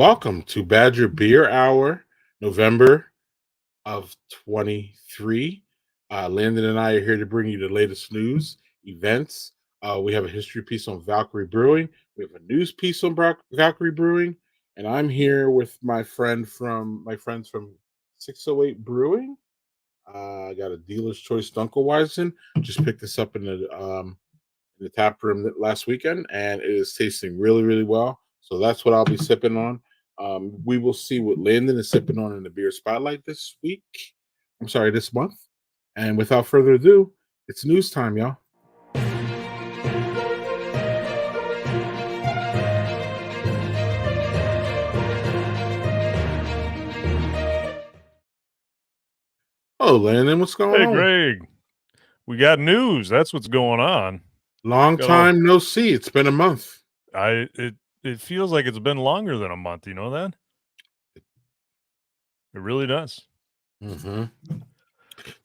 Welcome to Badger Beer Hour, November of 23. Landon and I are here to bring you the latest news, events. We have a history piece on Valkyrie Brewing. We have a news piece on Valkyrie Brewing, and I'm here with my friends from 608 Brewing. I got a dealer's choice Dunkelweizen. Just picked this up in the tap room last weekend, and it is tasting really, really well. So that's what I'll be sipping on. We will see what Landon is sipping on in the beer spotlight this week. I'm sorry, this month. And without further ado, it's news time, y'all. Oh, Landon, what's going Hey, on? Greg. We got news. That's what's going on. Long Got all- time no see. It's been a month. It feels like it's been longer than a month. You know that? It really does. Mm-hmm.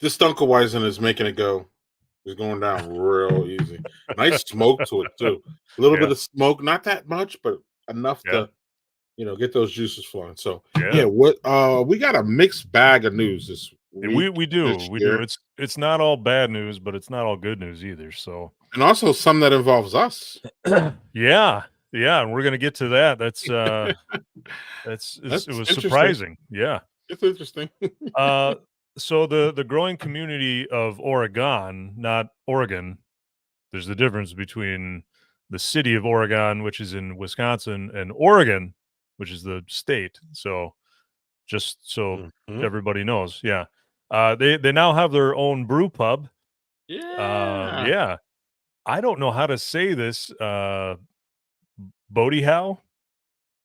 This Dunkelweizen is making it go. It's going down real easy. Nice smoke to it too. A little Yeah. bit of smoke, not that much, but enough Yeah. to get those juices flowing. So Yeah. what we got a mixed bag of news this And week. we do. This We year. do. It's not all bad news, but it's not all good news either. So And also some that involves us. yeah. Yeah, and we're gonna get to that. It That's was interesting. surprising. Yeah. It's interesting. So the growing community of Oregon, not Oregon, there's the difference between the city of Oregon, which is in Wisconsin, and Oregon, which is the state. So just so Mhm. everybody knows, yeah. They now have their own brew pub. Yeah. Yeah. I don't know how to say this. Bodie Howe?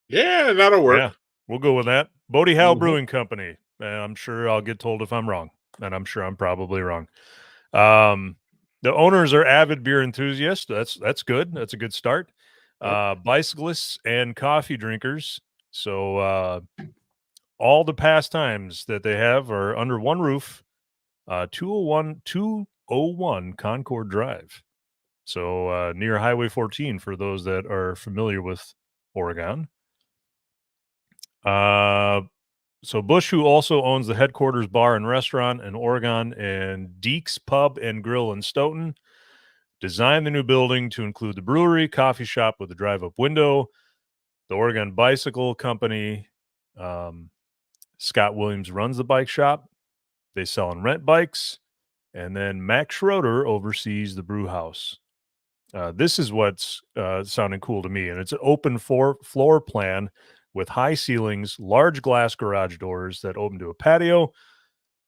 Yeah, that'll Yeah, work. we'll go with that. Bodie Howe Mhm. Brewing Company. I'm sure I'll get told if I'm wrong, and I'm sure I'm probably wrong. Um, the owners are avid beer enthusiasts. That's good. That's a good start. Yep. Bicyclists and coffee drinkers. So all the pastimes that they have are under one roof. 201 Concord Drive. So near Highway 14 for those that are familiar with Oregon. So Bush, who also owns the headquarters bar and restaurant in Oregon and Deeks Pub and Grill in Stoughton, designed the new building to include the brewery, coffee shop with a drive-up window, the Oregon Bicycle Company. Scott Williams runs the bike shop. They sell and rent bikes. And then Max Schroeder oversees the brew house. This is what's sounding cool to me. And it's an open floor plan with high ceilings, large glass garage doors that open to a patio,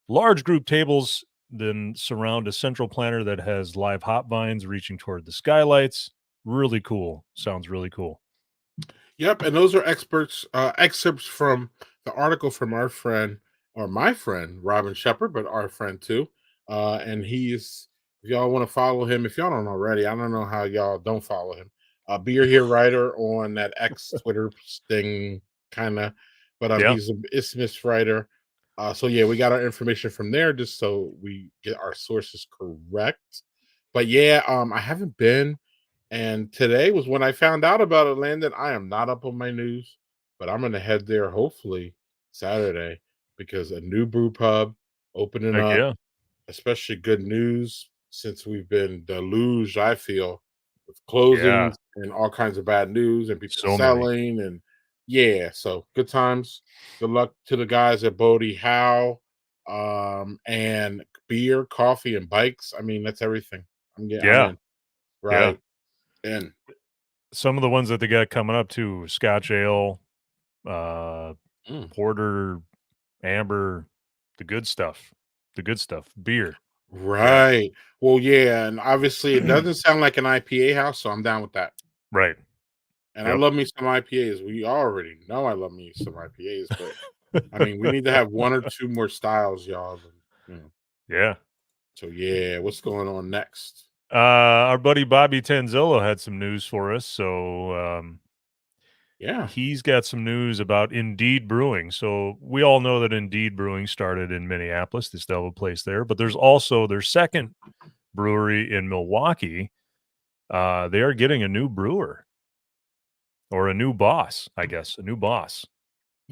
large group tables then surround a central planter that has live hop vines reaching toward the skylights. Really cool. Sounds really cool. Yep, and those are excerpts from the article from our friend or my friend Robin Shepard, but our friend too. And he's if y'all want to follow him, if y'all don't already, I don't know how y'all don't follow him. Beer Here writer on that X Twitter thing, kind of, but Yeah. he's an isthmus writer. So yeah, we got our information from there just so we get our sources correct. But yeah, I haven't been. And today was when I found out about it, Landon. I am not up on my news, but I'm going to head there hopefully Saturday because a new brew pub opening Heck up, yeah. especially good news since we've been deluged, I feel, with Yeah. closings and all kinds of bad news and people So many. selling. And yeah, so good times. Good luck to the guys at Bodie Howe and beer, coffee, and bikes. I mean, that's everything. I'm Yeah. in. Yeah. Right. In. Some of the ones that they got coming up too, Scotch Ale, uh, Mm. Porter, Amber, the good stuff. The good stuff. Beer. Yeah. Right. Well, yeah, and obviously it doesn't sound like an IPA house, so I'm down with that. Right. And I Yep. love me some IPAs. We already know I love me some IPAs, but I mean, we need to have one or two more styles, y'all. Yeah. So yeah, what's going on next? Our buddy Bobby Tanzillo had some news for us. So Yeah. he's got some news about Indeed Brewing. So we all know that Indeed Brewing started in Minneapolis. They still have a place there, but there's also their second brewery in Milwaukee. They are getting a new brewer or a new boss, I guess, a new boss.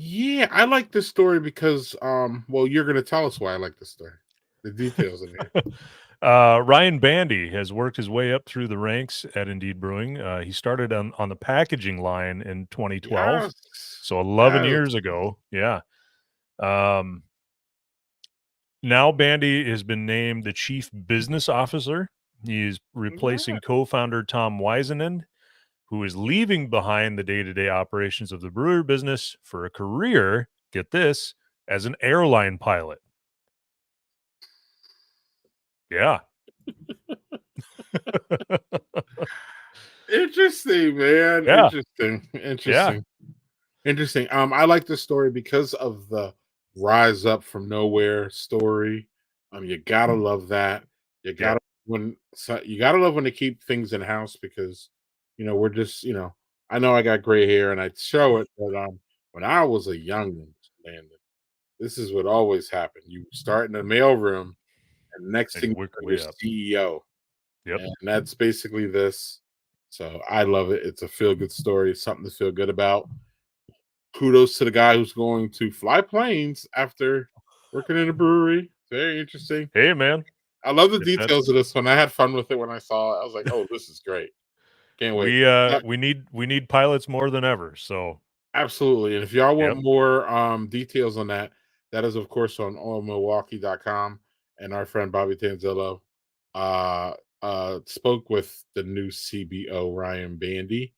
Yeah, I like this story because well, you're gonna tell us why I like this story. The details in here. Ryan Bandy has worked his way up through the ranks at Indeed Brewing. He started on the packaging line in 2012, Yes. so 11 Yes. years ago. Yeah. Um, Now Bandy has been named the chief business officer. He's Yeah. replacing co-founder Tom Wisenan, who is leaving behind the day-to-day operations of the brewer business for a career, get this, as an airline pilot. Yeah. Interesting, man. Yeah. Interesting. Yeah. Interesting. Interesting. I like this story because of the rise up from nowhere story. You gotta love that. You Yep. gotta you gotta love when they keep things in house because we're just I know I got gray hair and I show it, but when I was a young man, this is what always happened. You start in the mailroom, and next And you thing work your you're way up. CEO, Yep. and that's basically this. So I love it. It's a feel good story, something to feel good about. Kudos to the guy who's going to fly planes after working in a brewery. Very interesting. Hey, man. I love the If details that's of this one. I had fun with it when I saw it. I was like, "Oh, this is great! Can't wait." we need pilots more than ever. So, Absolutely. And if y'all want yep. more details on that, that is of course on allmilwaukee.com. And our friend Bobby Tanzillo uh spoke with the new CBO Ryan Bandy.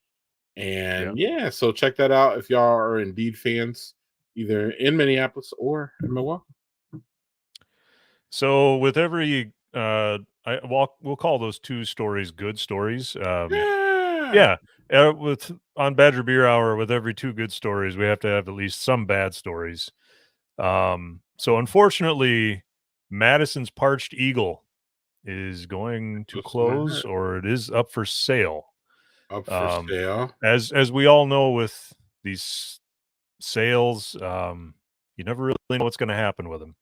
Yeah. And yeah, so check that out if y'all are indeed fans, either in Minneapolis or in Milwaukee. So with every we'll call those two stories good stories. Yeah. Yeah. With on Badger Beer Hour, with every two good stories, we have to have at least some bad stories. So unfortunately, Madison's Parched Eagle is going to That's what I cleanse, heard. or it is up for sale. Up for Um, sale. as we all know, with these sales, you never really know what's going to happen with them.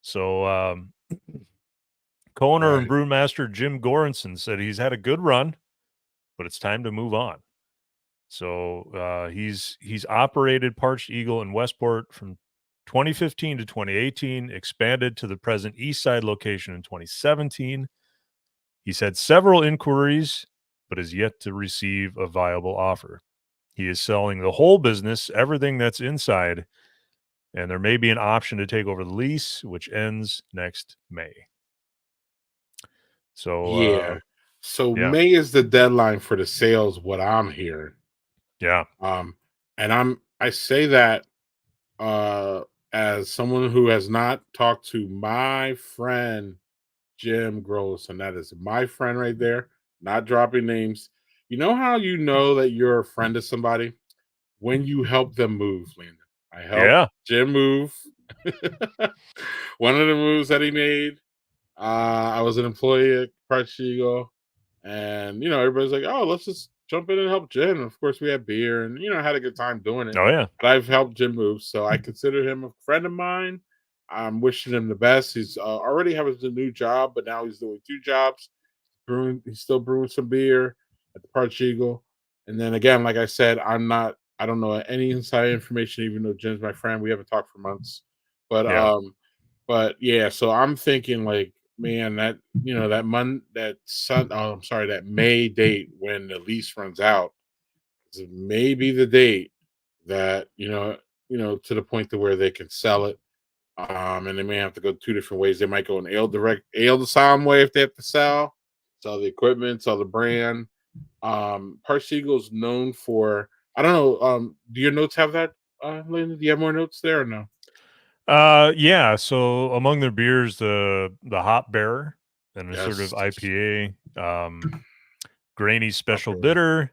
So co-owner and Right. brewmaster Jim Goranson said he's had a good run, but it's time to move on. So he's operated Parched Eagle in Westport from 2015 to 2018, expanded to the present East Side location in 2017. He's had several inquiries, but has yet to receive a viable offer. He is selling the whole business, everything that's inside, and there may be an option to take over the lease, which ends next May. So, Yeah. So yeah, May is the deadline for the sales, what I'm hearing. yeah, Um, and I say that uh as someone who has not talked to my friend Jim Gross, and that is my friend right there, not dropping names. You know how you know that you're a friend of somebody? When you help them move, Landon. I helped yeah. Jim move. One of the moves that he made, I was an employee at Price Eagle, and everybody's like, "Oh, let's just jump in and help Jim." And of course, we had beer, and had a good time doing it. Oh, yeah. But I've helped Jim move, so I consider him a friend of mine. I'm wishing him the best. He's already has a new job, but now he's doing two jobs. Brewing, he's still brewing some beer at the Parch Eagle. And then again, like I said, I don't know any inside information, even though Jim's my friend. We haven't talked for months. But Yeah. yeah, so I'm thinking like, man, that I'm sorry, that May date when the lease runs out is maybe the date that, to the point to where they can sell it. And they may have to go two different ways. They might go an ale to sound way if they have to sell the equipment, sell the brand. Parch Eagle's known for, I don't know, do your notes have that, Landon? Do you have more notes there or no? Yeah. So among their beers, the Hop Bearer and a sort of Yes. IPA, Grainy Up Special there. Bitter,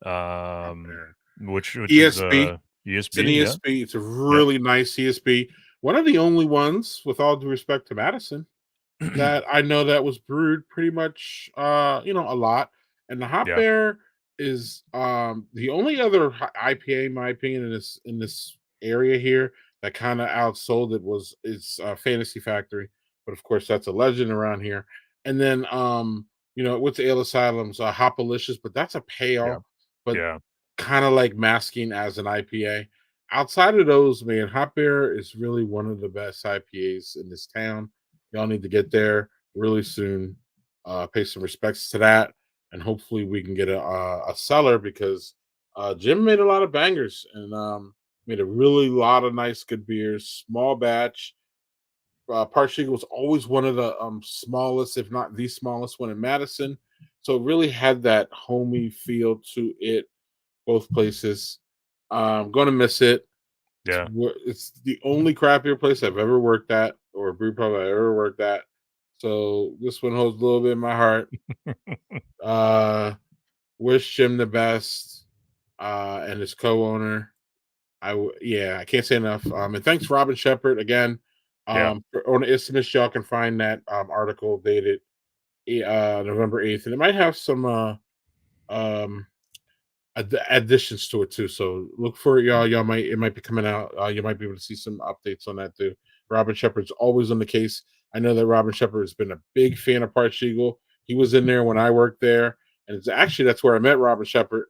Up there. which is ESB. It's an ESB. Yeah. ESB. It's a Yep. really nice ESB. One of the only ones, with all due respect to Madison, that I know that was brewed pretty much, a lot. And the Hop Yeah. Bear is the only other IPA, in my opinion, in this area here that kind of outsold it is Fantasy Factory, but of course that's a legend around here. And then what's Ale Asylum's Hopalicious, but that's a Yeah. pale, but Yeah. kind of like masking as an IPA. outside of those, man, Hot Bear is really one of the best IPAs in this town. Y'all need to get there really soon. Pay some respects to that, and hopefully we can get a cellar because Jim made a lot of bangers and made a really lot of nice good beers. Small batch. Park Eagle was always one of the smallest, if not the smallest one in Madison. So it really had that homey feel to it, both places. I'm going to miss it. Yeah. It's the only craft beer place I've ever worked at, or brew pub I've ever worked at. So this one holds a little bit in my heart. Wish Jim the best, and his co-owner. I can't say enough. And thanks Robin Shepard again. Yeah. On the Isthmus, y'all can find that article dated November 8th, and it might have some um additions to it too. So look for it, y'all. It might be coming out. You might be able to see some updates on that too. Robin Shepard's always on the case. I know that Robin Shepard has been a big fan of Parch Eagle. He was in there when I worked there, and it's actually that's where I met Robin Shepard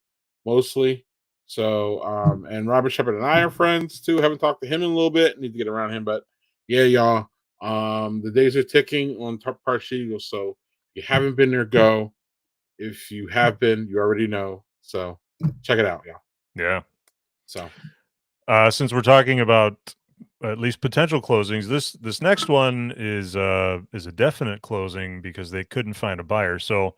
mostly. So and Robin Shepard and I are friends too. Haven't talked to him in a little bit. Need to get around him, but yeah, y'all. The days are ticking on Parch Eagle. So if you haven't been there, go. If you have been, you already know. So check it out, y'all. Yeah. So since we're talking about at least potential closings, this next one is a definite closing because they couldn't find a buyer. So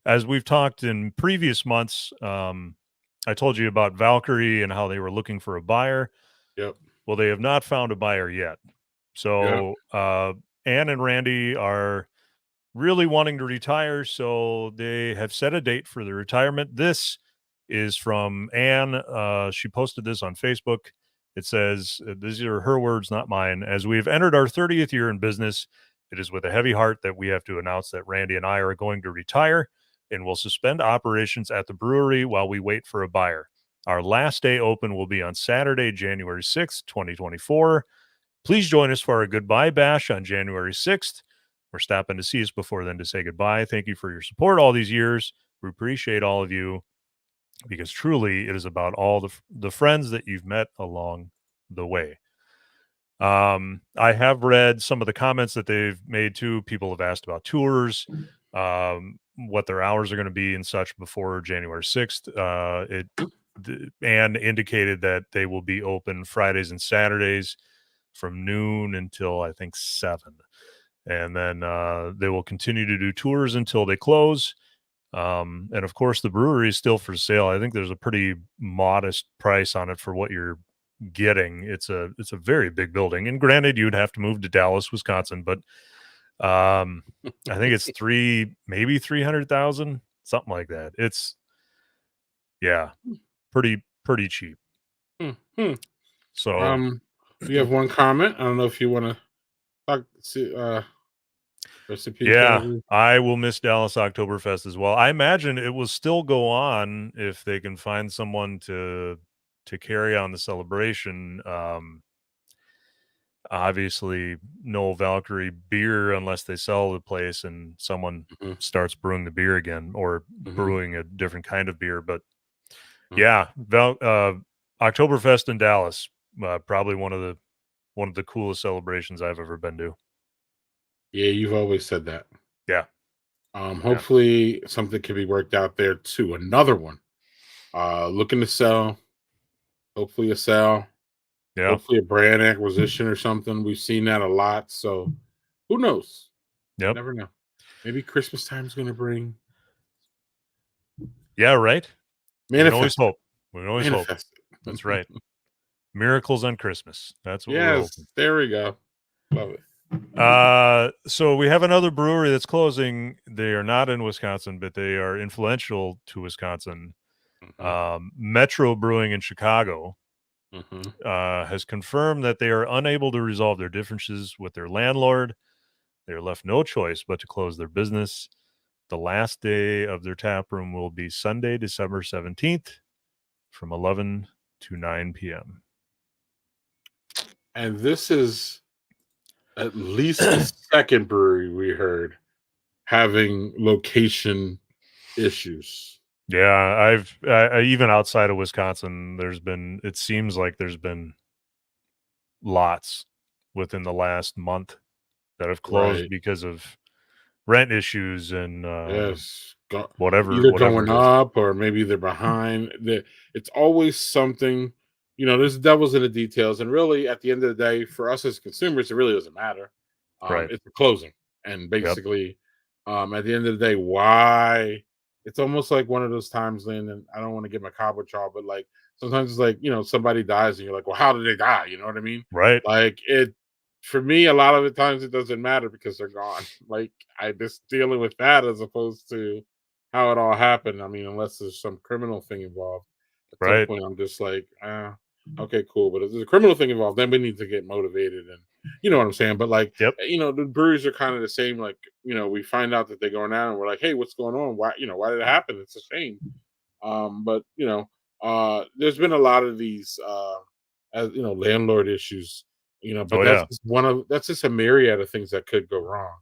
as we've talked in previous months, I told you about Valkyrie and how they were looking for a buyer. Yep. Well, they have not found a buyer yet. So Ann and Randy are really wanting to retire, so they have set a date for the retirement. This is from Ann. She posted this on Facebook. It says, these are her words, not mine. As we have entered our 30th year in business, it is with a heavy heart that we have to announce that Randy and I are going to retire and will suspend operations at the brewery while we wait for a buyer. Our last day open will be on Saturday, January 6th, 2024. Please join us for our goodbye bash on January 6th. We're stopping to see us before then to say goodbye. Thank you for your support all these years. We appreciate all of you because truly it is about all the friends that you've met along the way. I have read some of the comments that they've made too. People have asked about tours, what their hours are going to be and such before January 6th. Anne indicated that they will be open Fridays and Saturdays from noon until I think 7. And then they will continue to do tours until they close. And of course, the brewery is still for sale. I think there's a pretty modest price on it for what you're getting. It's a very big building. And granted, you'd have to move to Dallas, Wisconsin, but I think it's maybe 300,000, something like that. It's pretty cheap. So we have one comment. I don't know if you want to talk. Yeah, I will miss Dallas Oktoberfest as well. I imagine it will still go on if they can find someone to carry on the celebration. Obviously, no Valkyrie beer unless they sell the place and someone starts brewing the beer again or brewing a different kind of beer. But yeah, Oktoberfest in Dallas, probably one of the coolest celebrations I've ever been to. Yeah, you've always said that. Yeah. Hopefully something can be worked out there too. Another one. Looking to sell. Hopefully a sell. Yeah. Hopefully a brand acquisition or something. We've seen that a lot. So who knows? Yep. Never know. Maybe Christmas time is going to bring. Yeah, right. Manifest. We can always hope. We can always hope. Manifest. That's right. Miracles on Christmas. That's what we're hoping. There we go. Love it. So we have another brewery that's closing. They are not in Wisconsin, but they are influential to Wisconsin. Metro Brewing in Chicago has confirmed that they are unable to resolve their differences with their landlord. They are left no choice but to close their business. The last day of their tap room will be Sunday, December 17th from 11 to 9 p.m. And this is at least the second brewery we heard having location issues. Yeah, even outside of Wisconsin, it seems like there's been lots within the last month that have closed Right. because of rent issues and Yes. whatever Either whatever going it is. up or maybe they're behind. It's always something, there's devils in the details. And really, at the end of the day, for us as consumers, it really doesn't matter. Right. It's the closing. And Yep. basically, at the end of the day, why it's almost like one of those times, Lynn, and I don't want to get my macabre, child, but like sometimes it's like, somebody dies and you're like, well, how did they die? You know what I mean? Right. Like for me, a lot of the times it doesn't matter because they're gone. Like I just dealing with that as opposed to how it all happened. I mean, unless there's some criminal thing involved, at some Right. point I'm just like, okay, cool. But if there's a criminal thing involved, then we need to get motivated, and you know what I'm saying. But like, Yep. the breweries are kind of the same. Like, we find out that they're going down, and we're like, hey, what's going on? Why did it happen? It's a shame. But there's been a lot of these, as landlord issues, but Oh yeah. that's just a myriad of things that could go wrong.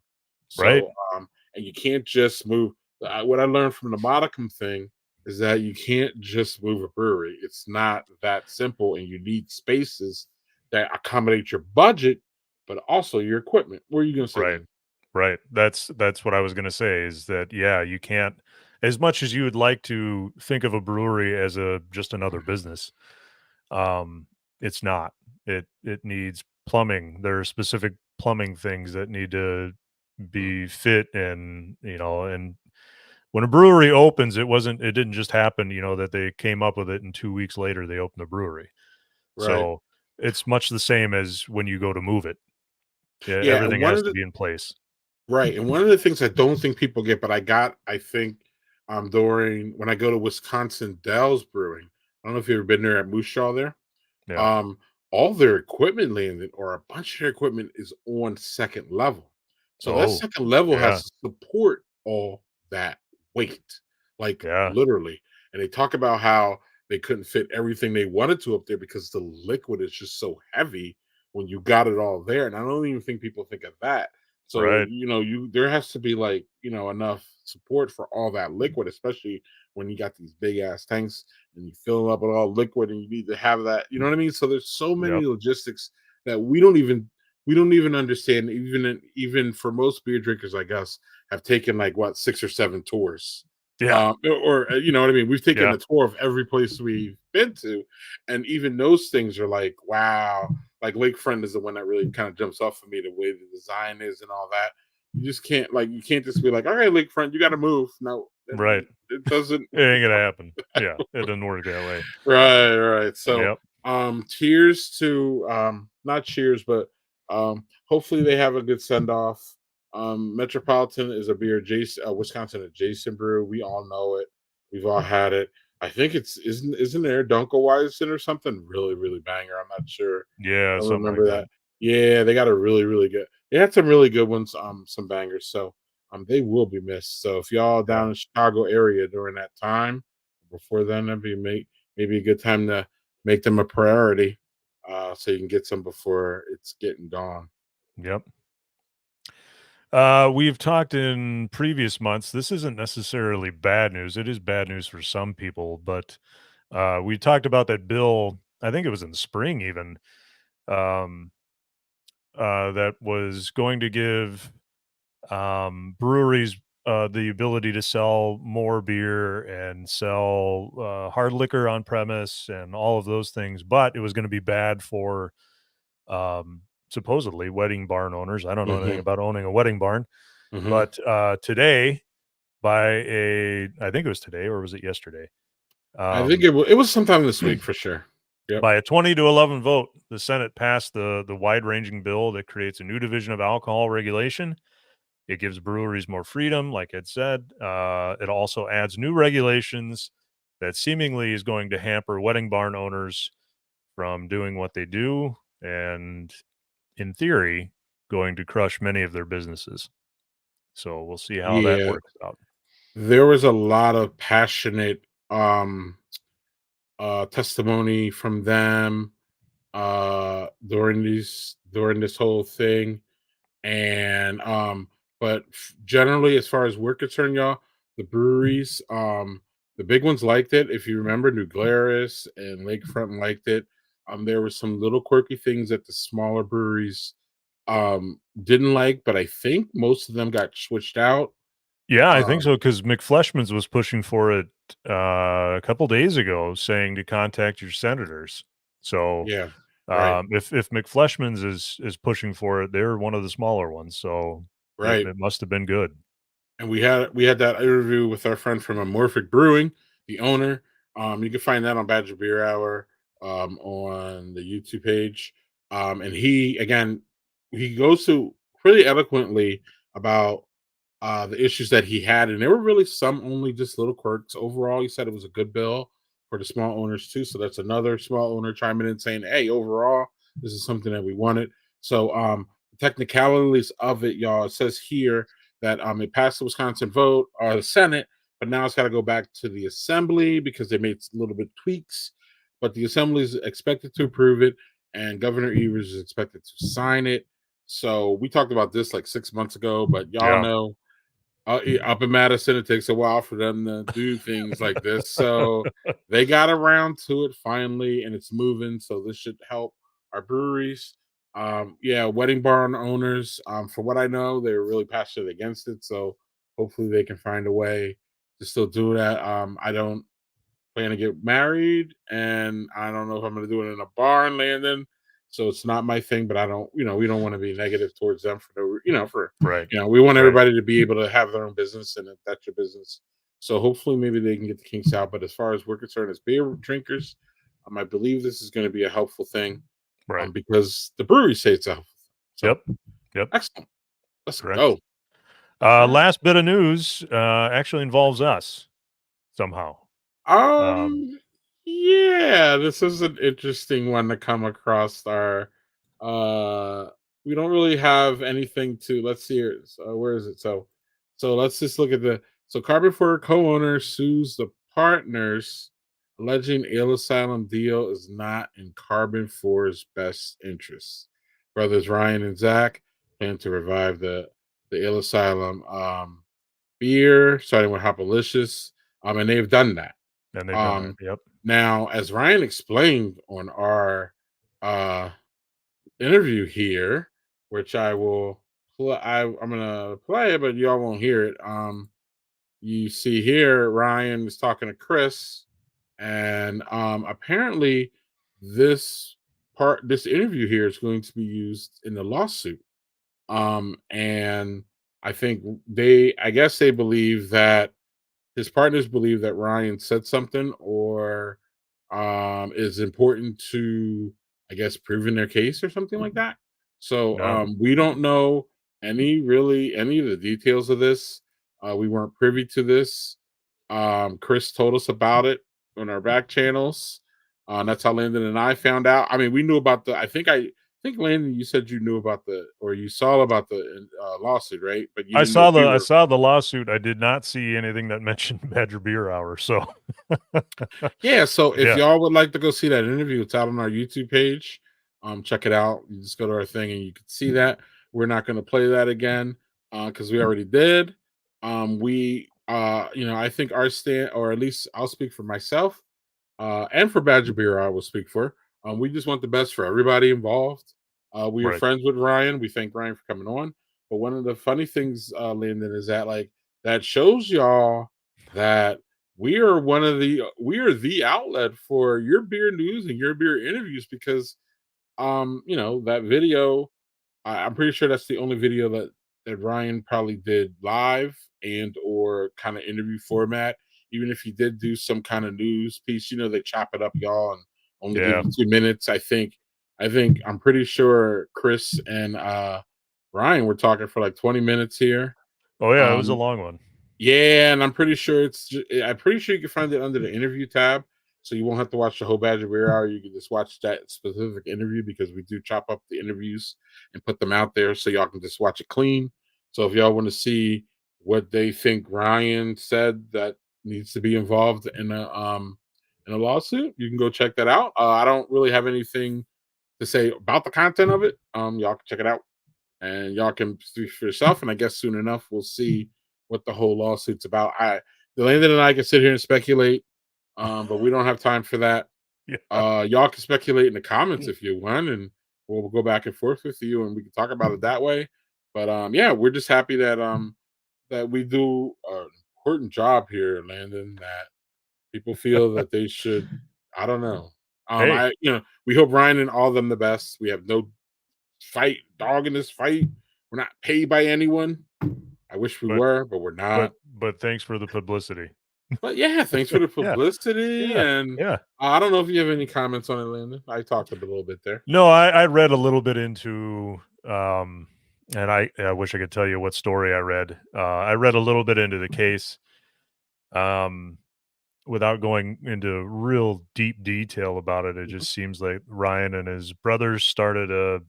Right. So, and you can't just move. What I learned from the modicum thing is that you can't just move a brewery. It's not that simple, and you need spaces that accommodate your budget, but also your equipment. What are you gonna say, Right. Lynn? Right. That's what I was gonna say is that, yeah, you can't, as much as you would like to think of a brewery as just another business, um, it's not. It needs plumbing. There are specific plumbing things that need to Mhm. be fit and when a brewery opens, it didn't just happen, that they came up with it and 2 weeks later they opened a brewery. Right. So, it's much the same as when you go to move it. Yeah, Yeah, and everything has to be in place. right, and one of the things I don't think people get, but I think, during when I go to Wisconsin Dells Brewing. I don't know if you've ever been there at Moose Jaw there. Yeah. Um, all their equipment landed, or a bunch of their equipment is on second level. So that Oh, second level yeah. has to support all that weight, like Yeah. literally. And they talk about how they couldn't fit everything they wanted to up there because the liquid is just so heavy when you got it all there. And I don't even think people think of that. So, Right. there has to be like, enough support for all that liquid, especially when you got these big ass tanks and you fill it up with all liquid and you need to have that, you know what I mean? So there's so many Yep. logistics that we don't even understand, even for most beer drinkers like us have taken like what 6 or 7 tours. Yeah. You know what I mean? We've taken Yeah. a tour of every place we've been to, and even those things are like, wow. Like Lakefront is the one that really kind of jumps off for me, the way the design is and all that. You can't just be like, all right, Lakefront, you got to move. No, Right. it doesn't. It ain't gonna happen. Yeah, it doesn't work that way. Right, right. So, Yep. cheers to not cheers, but hopefully they have a good send off. Metropolitan is a beer, Jason, Wisconsin adjacent brew. We all know it. We've all had it. I think isn't there Dunkelweizen or something really really banger. I'm not sure. Yeah, I don't something like remember that. that. Yeah, they got a really really good. They had some really good ones. Some bangers. So they will be missed. So if y'all Yeah. down in Chicago area during that time, before then, that'd be maybe a good time to make them a priority, so you can get some before it's getting gone. Yep. We've talked in previous months. This isn't necessarily bad news. It is bad news for some people, but we talked about that bill. I think it was in the spring, even um, that was going to give breweries the ability to sell more beer and sell hard liquor on premise and all of those things, but it was going to be bad for supposedly wedding barn owners. I don't know anything Hmm. about owning a wedding barn, Hmm. but today, I think it was today or was it yesterday? I think Um, it was sometime this week for sure. Yep. by a 20-11 vote, the Senate passed the wide-ranging bill that creates a new division of alcohol regulation. It gives breweries more freedom, like Ed said. It also adds new regulations that seemingly is going to hamper wedding barn owners from doing what they do, and in theory, going to crush many of their businesses. So we'll see how that Yeah, works out. there was a lot of passionate testimony from them during this whole thing. And but generally, as far as we're concerned, y'all, the breweries, The big ones liked it. If you remember, New Glarus and Lakefront liked it. There were some little quirky things that the smaller breweries didn't like, but I think most of them got switched out. Yeah, I think Um, so because McFleshman's was pushing for it a couple days ago, saying to contact your senators. So yeah, right, if McFleshman's is pushing for it, they're one of the smaller ones. So right. it must have been good. And we had that interview with our friend from Amorphic Brewing, the owner. You can find that on Badger Beer Hour on the YouTube page. And he goes to pretty eloquently about the issues that he had, and there were really some only just little quirks. Overall, he said it was a good bill for the small owners too. So that's another small owner chiming in saying, "Hey, overall, this is something that we wanted." So the technicalities of it, y'all. It says here that it passed the Wisconsin vote or the Senate, but now it's got to go back to the Assembly because they made a little bit tweaks. But the Assembly is expected to approve it, and Governor Evers is expected to sign it. So we talked about this like 6 months ago, but y'all Yeah, know up in Madison, it takes a while for them to do things like this. So they got around to it finally, and it's moving. So this should help our breweries. Yeah, wedding barn owners, for what I know, they're really passionate against it. So hopefully they can find a way to still do that. I don't plan to get married, and I don't know if I'm going to do it in a barn, Landon. So it's not my thing, but I don't, we don't want to be negative towards them for no, right, we want right. everybody to be able to have their own business, and if that's your business. So hopefully, maybe they can get the kinks out. But as far as we're concerned, as beer drinkers, I believe this is going to be a helpful thing, Right. because the breweries say it's a helpful thing. So Yep. Yep. excellent. Let's Correct. go. All right. Last bit of news actually involves us somehow. Um, Um, yeah, this is an interesting one to come across our uh we don't really have anything to let's see here. So where is it? So let's just look at the Carbon for co-owner sues the partners alleging Ale Asylum deal is not in Carbon 4's best interests. Brothers Ryan and Zach plan to revive the Ale Asylum beer, starting with Hopalicious. And they've done that. and they've done that. Um, Yep. Now, as Ryan explained on our uh, interview here, which I will play, I'm gonna play it, but y'all won't hear it. You see here, Ryan is talking to Chris, and apparently, this interview here is going to be used in the lawsuit. And I guess they believe that his partners believe that Ryan said something or is important to, I guess, proving their case or something like that. So Yeah. we don't know any of the details of this. We weren't privy to this. Chris told us about it on our back channels. That's how Landon and I found out. I mean, we knew about I think Landon, you said you knew about or you saw about the lawsuit, right? But you didn't know we I were. saw the lawsuit. I did not see anything that mentioned Badger Beer Hour. So Yeah, so if yeah. y'all would like to go see that interview, it's out on our YouTube page. Check it out. You just go to our thing and you can see that. We're not going to play that again because we already did. I think our stand, or at least I'll speak for myself, and for Badger Beer, I will speak for. We just want the best for everybody involved. We are Right. friends with Ryan. We thank Ryan for coming on. But one of the funny things, Landon, is that that shows y'all that we are the outlet for your beer news and your beer interviews because that video, I'm pretty sure that's the only video that Ryan probably did live and or kind of interview format. Even if he did do some kind of news piece, they chop it up, y'all, and only give Yeah. you 2 minutes. I'm pretty sure Chris and Ryan were talking for like 20 minutes here. Oh yeah, it was a Um, long one. yeah, and I'm pretty sure you can find it under the interview tab, so you won't have to watch the whole Badger Beer Hour. You can just watch that specific interview because we do chop up the interviews and put them out there, so y'all can just watch it clean. So if y'all want to see what they think Ryan said that needs to be involved in a lawsuit, you can go check that out. I don't really have anything to say about the content of it. Y'all can check it out and y'all can speak for yourself. And I guess soon enough we'll see what the whole lawsuit's about. Landon and I can sit here and speculate, but we don't have time for that. Yeah. Y'all can speculate in the comments if you want, and we'll go back and forth with you, and we can talk about it that way. But yeah, we're just happy that we do an important job here, Landon. That people feel that they should. I don't know. Hey, We hope Ryan and all of them the best. We have no dog in this fight. We're not paid by anyone. I wish we but were, but we're not. but thanks for the publicity. But yeah, thanks for the Yeah. publicity. Yeah. And Yeah. I don't know if you have any comments on it, Landon. I talked a little bit there. No, I read a little bit into, and I wish I could tell you what story I read. I read a little bit into the case, without going into real deep detail about it. It Mhm, just seems like Ryan and his brothers started a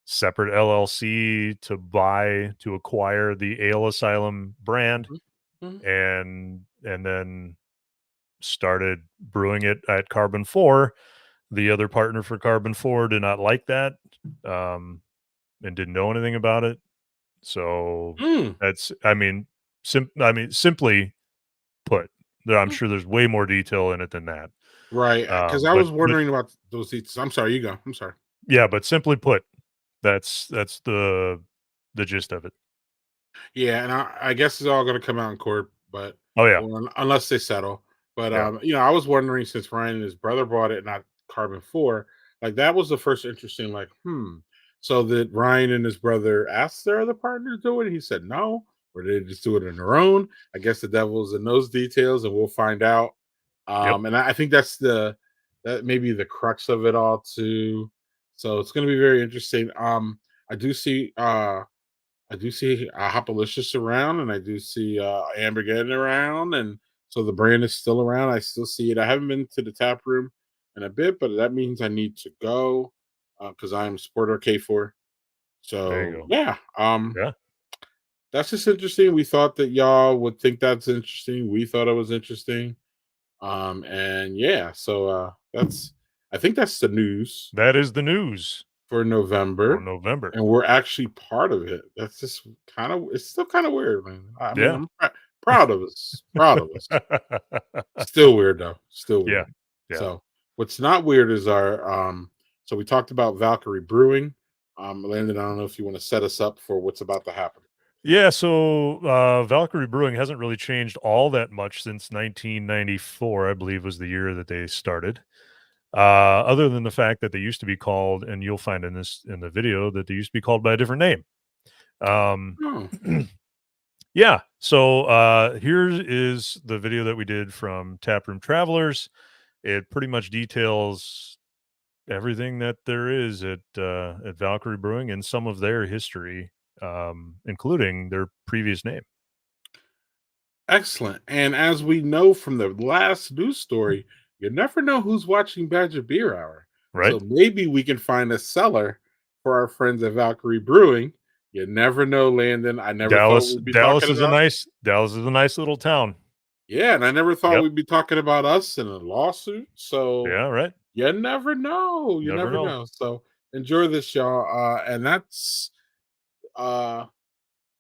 separate LLC to acquire the Ale Asylum brand, mhm, mhm. and then started brewing it at Carbon 4. The other partner for Carbon 4 did not like that, and didn't know anything about it. So Mm, that's, simply put, I'm mm. sure there's way more detail in it than that. Right. Because I But was wondering about those details. I'm sorry, you go. I'm sorry. yeah, but simply put, that's the gist of it. Yeah, and I guess it's all going to come out in court, but Oh yeah, or unless they settle. But yeah, I was wondering since Ryan and his brother bought it, not Carbon 4, like that was the first interesting, like, So did Ryan and his brother ask their other partner to do it? He said no, or did they just do it on their own? I guess the devil's in those details, and we'll find out. yep. And I think that may be the crux of it all too. So it's going to be very interesting. I do see Hopalicious around, and I do see Ambergeddon around, and so the brand is still around. I still see it. I haven't been to the tap room in a bit, but that means I need to go because I am Sport K4. There you So go. yeah, Yeah, that's just interesting. We thought that y'all would think that's interesting. We thought it was interesting. And yeah, so that's I think that's the news that is the news for for November, November. and we're actually part of it. That's just it's still kind of weird, man. I mean, Yeah. I'm proud of us. Proud of us. Still weird though. Still Yeah, weird. yeah. So what's not weird is our so we talked about Valkyrie Brewing. Landon, I don't know if you want to set us up for what's about to happen. Yeah, so Valkyrie Brewing hasn't really changed all that much since 1994, I believe was the year that they started. Other than the fact that they used to be called, and you'll find in the video that they used to be called by a different name. Um, Oh, yeah, so here is the video that we did from Taproom Travelers. It pretty much details everything that there is at Valkyrie Brewing and some of their history, including their previous name. excellent. And as we know from the last news story, you never know who's watching Badger Beer Hour. Right? So maybe we can find a seller for our friends at Valkyrie Brewing. You never know, Landon. I never thought we'd be talking about. Dallas is a nice little town. Yeah, and I never thought Yep. we'd be talking about us in a lawsuit. So Yeah, right. you never know. You Never never know. know. So enjoy this, y'all. And that's uh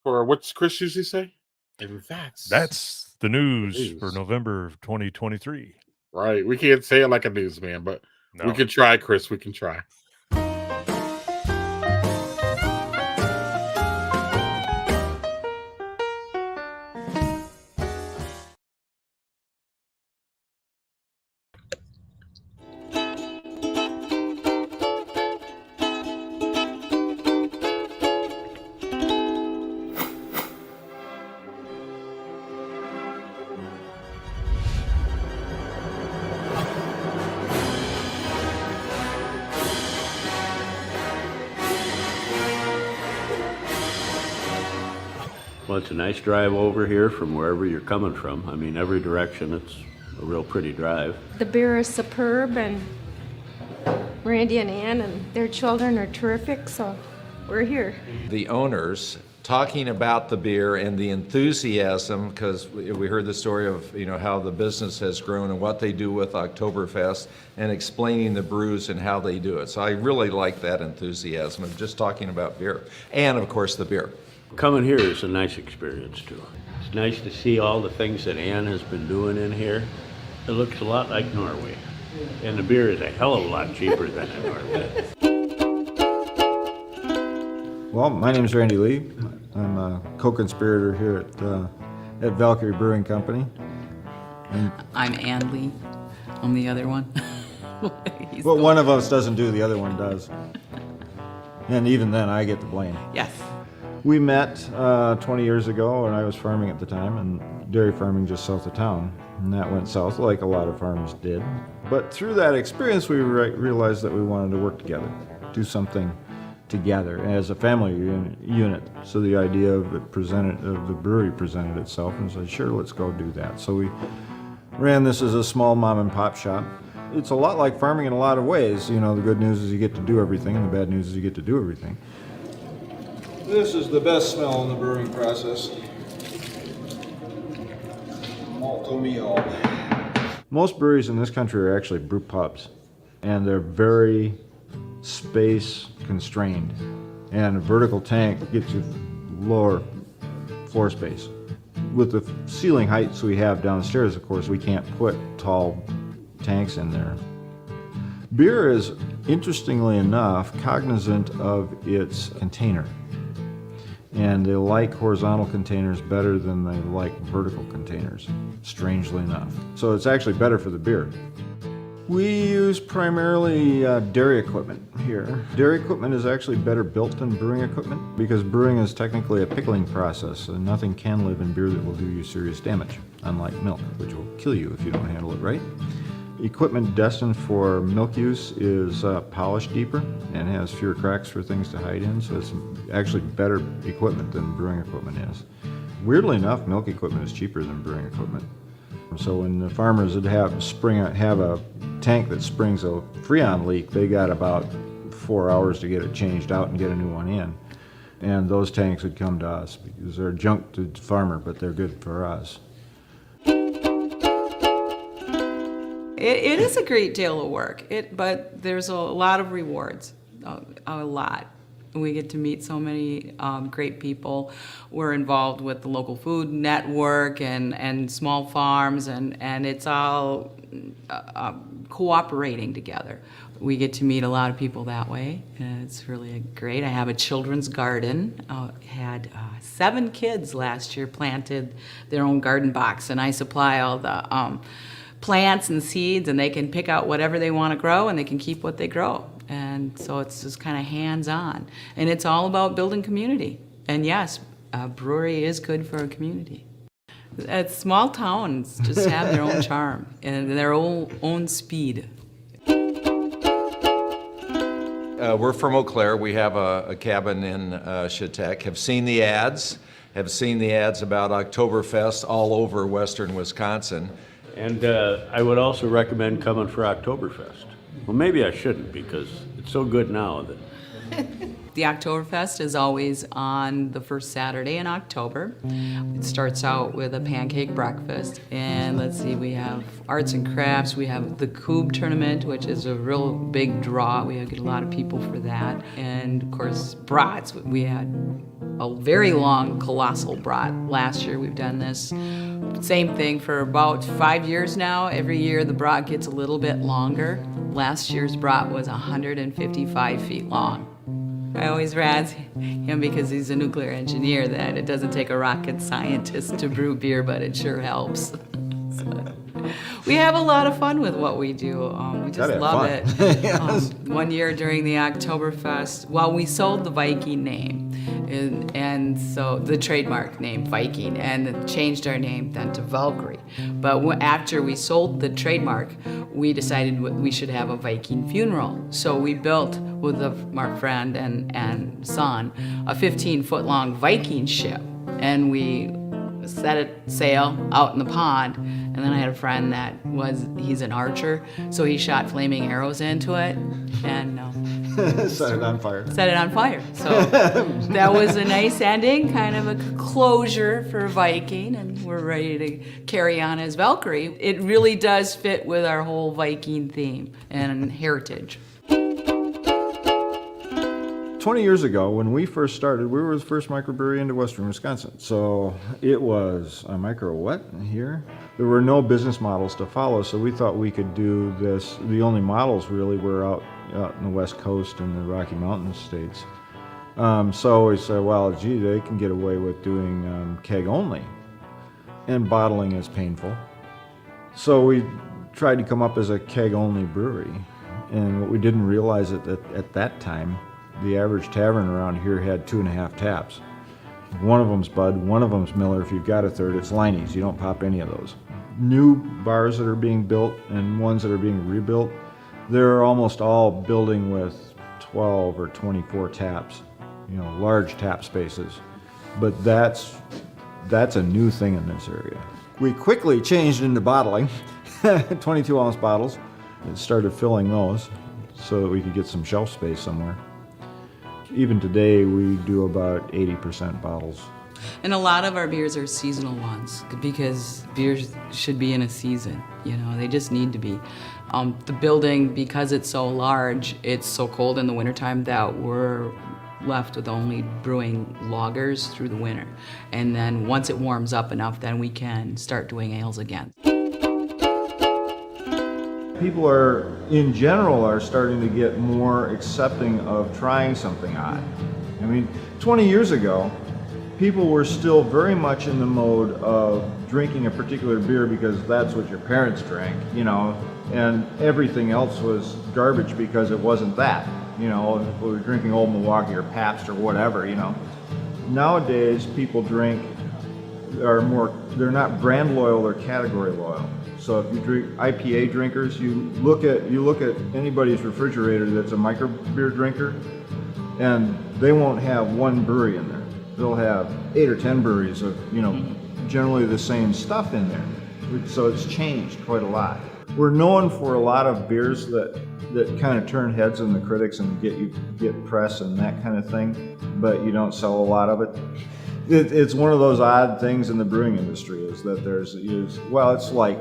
for what's Chris usually say? And that's That's the the news for news. November of 2023. Right. We can't say it like a newsman, but we No. can try, Chris. We can try. Well, it's a nice drive over here from wherever you're coming from. I mean, every direction, it's a real pretty drive. The beer is superb, and Randy and Ann and their children are terrific, so we're here. The owners talking about the beer and the enthusiasm, because we heard the story of how the business has grown and what they do with Oktoberfest, and explaining the brews and how they do it. So I really like that enthusiasm of just talking about beer, and of course the beer. Coming here is a nice experience too. It's nice to see all the things that Ann has been doing in here. It looks a lot like Norway. And the beer is a hell of a lot cheaper than in Norway. Well, my name is Randy Lee. I'm a co-conspirator here at Valkyrie Brewing Company. I'm Ann Lee. I'm the other one. He's Well, the- one of us doesn't do, the other one does. And even then, I get the blame. Yes. We met 20 years ago, and I was farming at the time, and dairy farming just south of town. And that went south like a lot of farms did. But through that experience, we realized that we wanted to work together, do something together as a family unit. So the idea of the brewery presented itself, and said, sure, let's go do that. So we ran this as a small mom and pop shop. It's a lot like farming in a lot of ways. You know, the good news is you get to do everything, and the bad news is you get to do everything. This is the best smell in the brewing process. Malto meal. Most breweries in this country are actually brew pubs, and they're very space constrained. And a vertical tank gets you lower floor space. With the ceiling heights we have downstairs, of course, we can't put tall tanks in there. Beer is, interestingly enough, cognizant of its container. And they like horizontal containers better than they like vertical containers, strangely enough. So it's actually better for the beer. We use primarily dairy equipment here. Dairy equipment is actually better built than brewing equipment because brewing is technically a pickling process, and nothing can live in beer that will do you serious damage, unlike milk, which will kill you if you don't handle it right. Equipment destined for milk use is polished deeper and has fewer cracks for things to hide in, so it's actually better equipment than brewing equipment is. Weirdly enough, milk equipment is cheaper than brewing equipment. So when the farmers would have a tank that springs a Freon leak, they got about 4 hours to get it changed out and get a new one in. And those tanks would come to us because they're junk to the farmer, but they're good for us. It is a great deal of work, but there's a lot of rewards, a lot. We get to meet so many great people. We're involved with the local food network and small farms, and it's all cooperating together. We get to meet a lot of people that way, and it's really great. I have a children's garden. Had 7 kids last year planted their own garden box, and I supply all the plants and seeds, and they can pick out whatever they want to grow, and they can keep what they grow. And so it's just kind of hands-on. And it's all about building community. And yes, a brewery is good for a community. Small towns just have their own charm and their own speed. We're from Eau Claire. We have a cabin in Chautauqua. Have seen the ads about Oktoberfest all over western Wisconsin. And I would also recommend coming for Oktoberfest. Well, maybe I shouldn't because it's so good now that... The Oktoberfest is always on the first Saturday in October. It starts out with a pancake breakfast, and let's see, we have arts and crafts, we have the Cube tournament, which is a real big draw. We get a lot of people for that, and of course, brats. We had a very long, colossal brat last year. We've done this same thing for about 5 years now. Every year the brat gets a little bit longer. Last year's brat was 155 feet long. I always razz him because he's a nuclear engineer that it doesn't take a rocket scientist to brew beer, but it sure helps. So, we have a lot of fun with what we do. We just Gotta have love fun. it. Yes. One year during the Oktoberfest, we sold the Viking name, and so the trademark name Viking, and changed our name then to Valkyrie. But after we sold the trademark, we decided we should have a Viking funeral. So we built with our friend and son a 15-foot-long Viking ship, and we set it sail out in the pond. And then I had a friend he's an archer, so he shot flaming arrows into it, and Set it on fire. set it on fire. So that was a nice ending, kind of a closure for Viking, and we're ready to carry on as Valkyrie. It really does fit with our whole Viking theme and heritage. 20 years ago, when we first started, we were the first microbrewery into western Wisconsin. So it was a micro what here? There were no business models to follow, so we thought we could do this. The only models really were out in the West Coast and the Rocky Mountain states. So we said, well, gee, they can get away with doing keg only, and bottling is painful. So we tried to come up as a keg only brewery, and what we didn't realize at that time, the average tavern around here had 2.5 taps. One of them's Bud, one of them's Miller. If you've got a third, it's Liney's. You don't pop any of those. New bars that are being built and ones that are being rebuilt, they're almost all building with 12 or 24 taps, large tap spaces. But that's a new thing in this area. We quickly changed into bottling, 22-ounce bottles, and started filling those so that we could get some shelf space somewhere. Even today, we do about 80% bottles. And a lot of our beers are seasonal ones because beers should be in a season. They just need to be. The building, because it's so large, it's so cold in the wintertime that we're left with only brewing lagers through the winter. And then once it warms up enough, then we can start doing ales again. People in general are starting to get more accepting of trying something odd. 20 years ago, people were still very much in the mode of drinking a particular beer because that's what your parents drank, and everything else was garbage because it wasn't that. If we were drinking Old Milwaukee or Pabst or whatever, Nowadays, people they're not brand loyal, they're category loyal. So if you drink IPA drinkers, you look at anybody's refrigerator that's a micro beer drinker, and they won't have one brewery in there. They'll have 8 or 10 breweries of, generally the same stuff in there. So it's changed quite a lot. We're known for a lot of beers that kind of turn heads in the critics and get press and that kind of thing, but you don't sell a lot of it. It's one of those odd things in the brewing industry is that it's like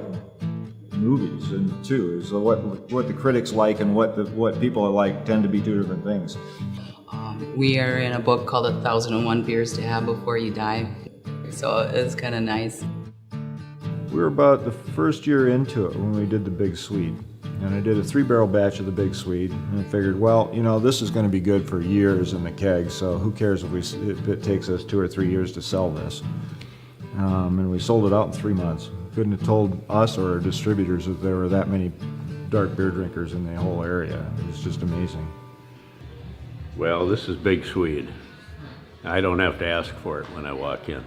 movies and too is what the critics like and what people like tend to be two different things. We are in a book called 1,001 Beers to Have Before You Die, so it's kind of nice. We were about the first year into it when we did the Big Swede. And I did a 3-barrel batch of the Big Swede, and I figured, this is going to be good for years in the keg, so who cares if it takes us 2 or 3 years to sell this. And we sold it out in 3 months. Couldn't have told us or our distributors that there were that many dark beer drinkers in the whole area. It was just amazing. Well, this is Big Swede. I don't have to ask for it when I walk in.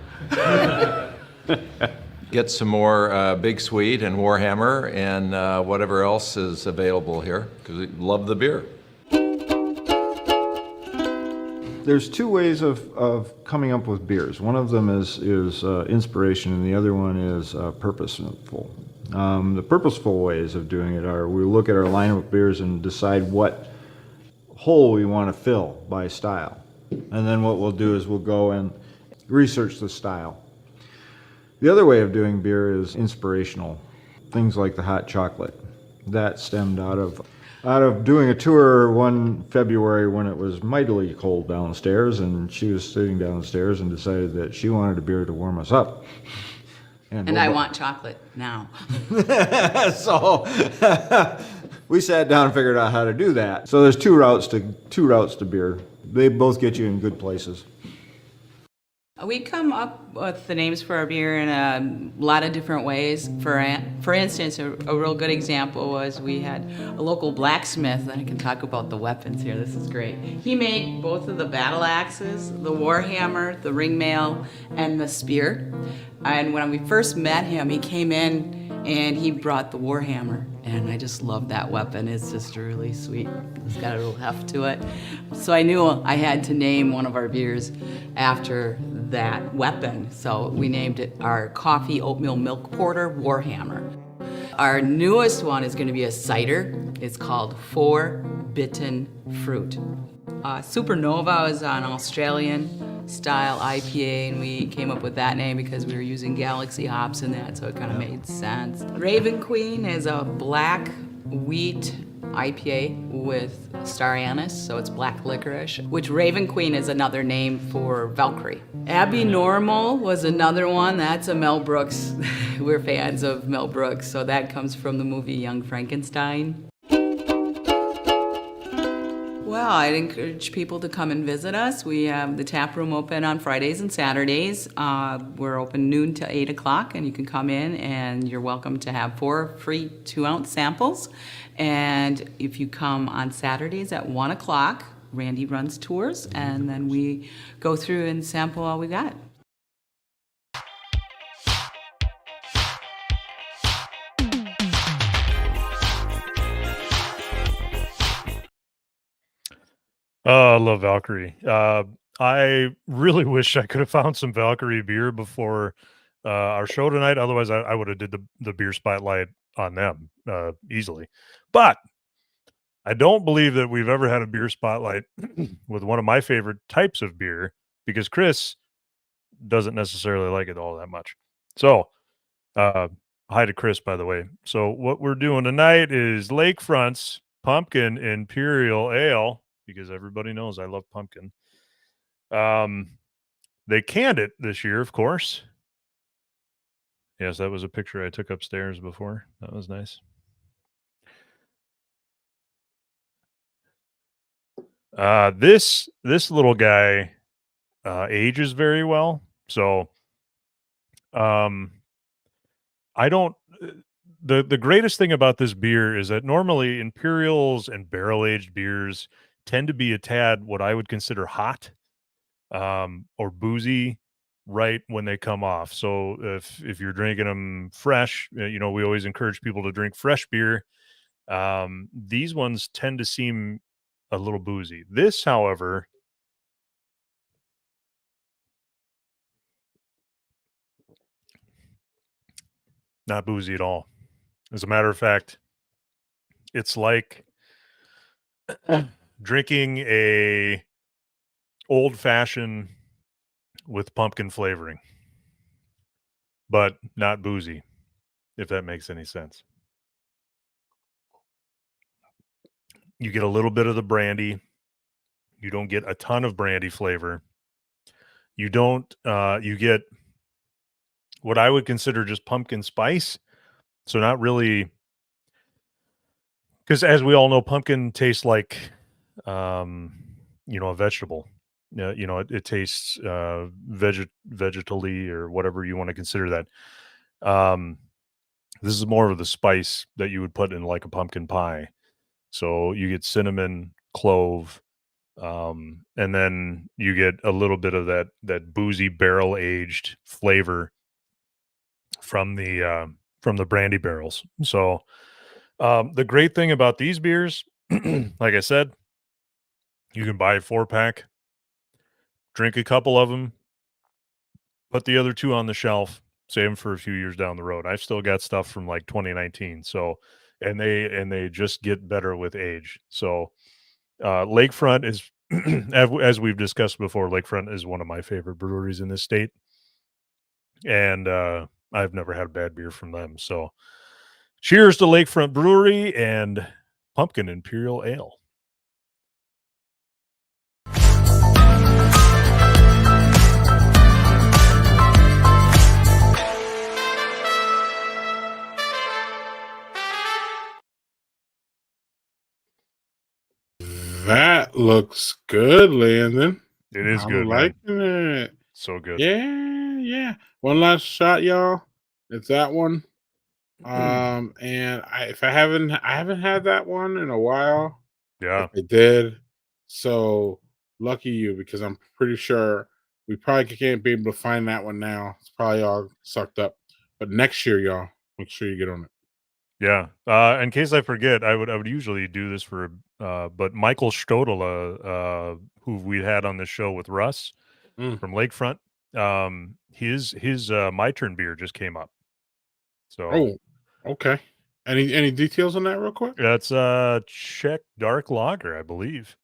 Get some more Big Swede and Warhammer and whatever else is available here, because we love the beer. There's 2 ways of coming up with beers. One of them is inspiration, and the other one is purposeful. The purposeful ways of doing it are we look at our lineup of beers and decide what hole we want to fill by style. And then what we'll do is we'll go and research the style. The other way of doing beer is inspirational. Things like the hot chocolate. That stemmed out of doing a tour one February when it was mightily cold downstairs, and she was sitting downstairs and decided that she wanted a beer to warm us up. And I want chocolate now. So we sat down and figured out how to do that. So there's two routes to beer. They both get you in good places. We come up with the names for our beer in a lot of different ways. For instance, a real good example was we had a local blacksmith, and I can talk about the weapons here. This is great. He made both of the battle axes, the warhammer, the ring mail, and the spear. And when we first met him, he came in and he brought the warhammer. And I just love that weapon. It's just really sweet. It's got a real heft to it. So I knew I had to name one of our beers after that weapon. So we named it our Coffee Oatmeal Milk Porter Warhammer. Our newest one is going to be a cider. It's called Forbidden Fruit. Supernova is an Australian style IPA, and we came up with that name because we were using Galaxy hops in that, so it kind of made sense. Raven Queen is a black wheat IPA with star anise, so it's black licorice, which Raven Queen is another name for Valkyrie. Abby Normal was another one. That's a Mel Brooks. We're fans of Mel Brooks, so that comes from the movie Young Frankenstein. Well, I'd encourage people to come and visit us. We have the tap room open on Fridays and Saturdays. We're open noon to 8 o'clock, and you can come in and you're welcome to have 4 free 2-ounce samples. And if you come on Saturdays at 1 o'clock, Randy runs tours, and then we go through and sample all we got. Oh, I love Valkyrie. I really wish I could have found some Valkyrie beer before our show tonight. Otherwise, I would have did the beer spotlight on them easily. But I don't believe that we've ever had a beer spotlight with one of my favorite types of beer, because Chris doesn't necessarily like it all that much. So, hi to Chris, by the way. So what we're doing tonight is Lakefront's Pumpkin Imperial Ale, because everybody knows I love pumpkin. They canned it this year, of course. Yes, that was a picture I took upstairs before. That was nice. This little guy ages very well. So I don't the greatest thing about this beer is that normally imperials and barrel-aged beers tend to be a tad what I would consider hot or boozy right when they come off. So if you're drinking them fresh, we always encourage people to drink fresh beer. These ones tend to seem a little boozy. This, however, not boozy at all. As a matter of fact, it's like drinking a old fashioned with pumpkin flavoring, but not boozy, if that makes any sense. You get a little bit of the brandy. You don't get a ton of brandy flavor. You get what I would consider just pumpkin spice. So not really, because as we all know, pumpkin tastes like, a vegetable. It tastes vegetally or whatever you want to consider that. This is more of the spice that you would put in like a pumpkin pie. So you get cinnamon, clove, and then you get a little bit of that boozy barrel aged flavor from the brandy barrels. So the great thing about these beers, like I said, you can buy a 4-pack, drink a couple of them, put the other 2 on the shelf, save them for a few years down the road. I've still got stuff from like 2019. So, and they just get better with age. So, Lakefront is, as we've discussed before, Lakefront is one of my favorite breweries in this state. And I've never had a bad beer from them. So, cheers to Lakefront Brewery and Pumpkin Imperial Ale. That looks good, Landon. It is I'm good, man. liking it. So good. Yeah. One last shot, y'all. It's that one. And I haven't had that one in a while. Yeah. If I did. So lucky you, because I'm pretty sure we probably can't be able to find that one now. It's probably all sucked up. But next year, y'all, make sure you get on it. Yeah. In case I forget, I would usually do this for, but Michael Stodela, who we had on the show with Russ from Lakefront, his My Turn beer just came up. So, oh, okay. Any details on that, real quick? That's Czech Dark Lager, I believe.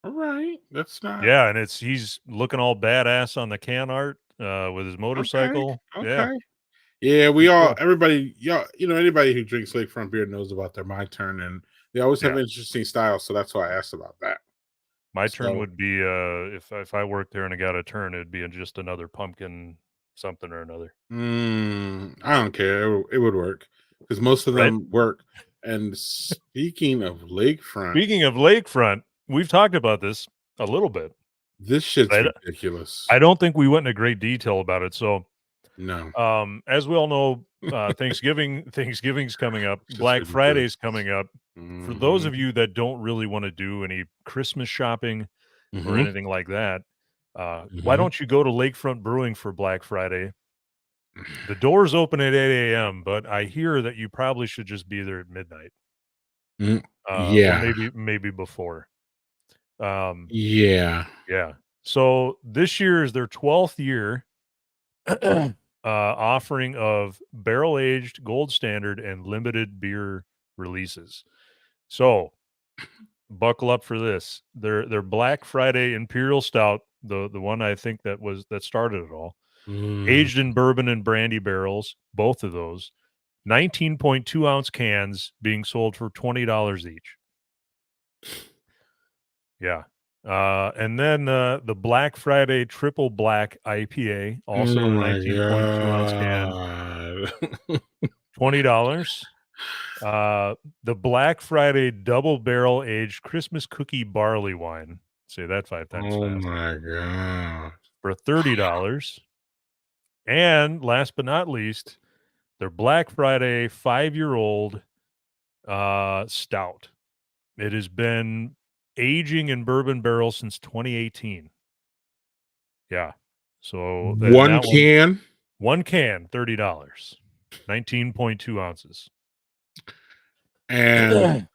All right, that's not. Yeah, and he's looking all badass on the can art with his motorcycle. Okay. Yeah, everybody, y'all, anybody who drinks Lakefront beer knows about their My Turn, and They always have Yeah. interesting styles, so that's why I asked about that. My turn So- would be if I worked there and I got a turn, it'd be just another pumpkin something or another. I don't care. It would work because most of Right? them work. And speaking of lakefront, Speaking of lakefront, we've talked about this a little bit. this shit's Right. ridiculous. I don't think we went into great detail about it. So, No. as we all know, Thanksgiving's coming up. It's just Black ridiculous. Friday's coming up. For those Mhm. of you that don't really want to do any Christmas shopping or Mhm. anything like that, why Mhm. don't you go to Lakefront Brewing for Black Friday? The doors open at 8 a.m., but I hear that you probably should just be there at midnight. Mm, Or yeah. maybe before. Yeah. Yeah. So this year is their 12th year offering of barrel-aged, gold standard, and limited beer releases. So buckle up for this. Their Black Friday Imperial Stout, the one I think that started it all, aged in bourbon and brandy barrels, both of those, 19.2 ounce cans being sold for $20 each. Yeah. And then the Black Friday Triple Black IPA, also Oh in a my 19.2 ounce can, God. $20. The Black Friday Double Barrel Aged Christmas Cookie Barley Wine, say that 5 times Oh fast, my God. for $30. And last but not least, their Black Friday 5-year-old stout. It has been aging in bourbon barrels since 2018. Yeah. So One can. one can, $30, 19.2 ounces. And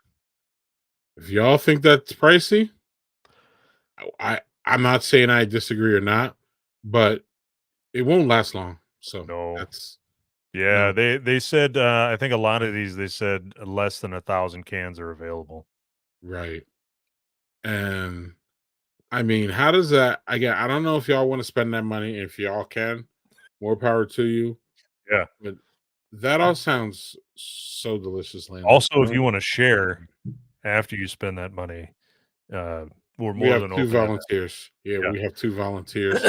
if y'all think that's pricey, I'm not saying I disagree or not, but it won't last long. So No. that's Yeah, no. they said I think a lot of these they said less than 1,000 cans are available. Right. And I mean, how does that? Again, I don't know if y'all want to spend that money. If y'all can, more power to you. Yeah. But that all sounds so delicious, Landon. Also, if you want to share after you spend that money, we're We more have than two open to that. volunteers. Yeah, Yeah. we have two volunteers.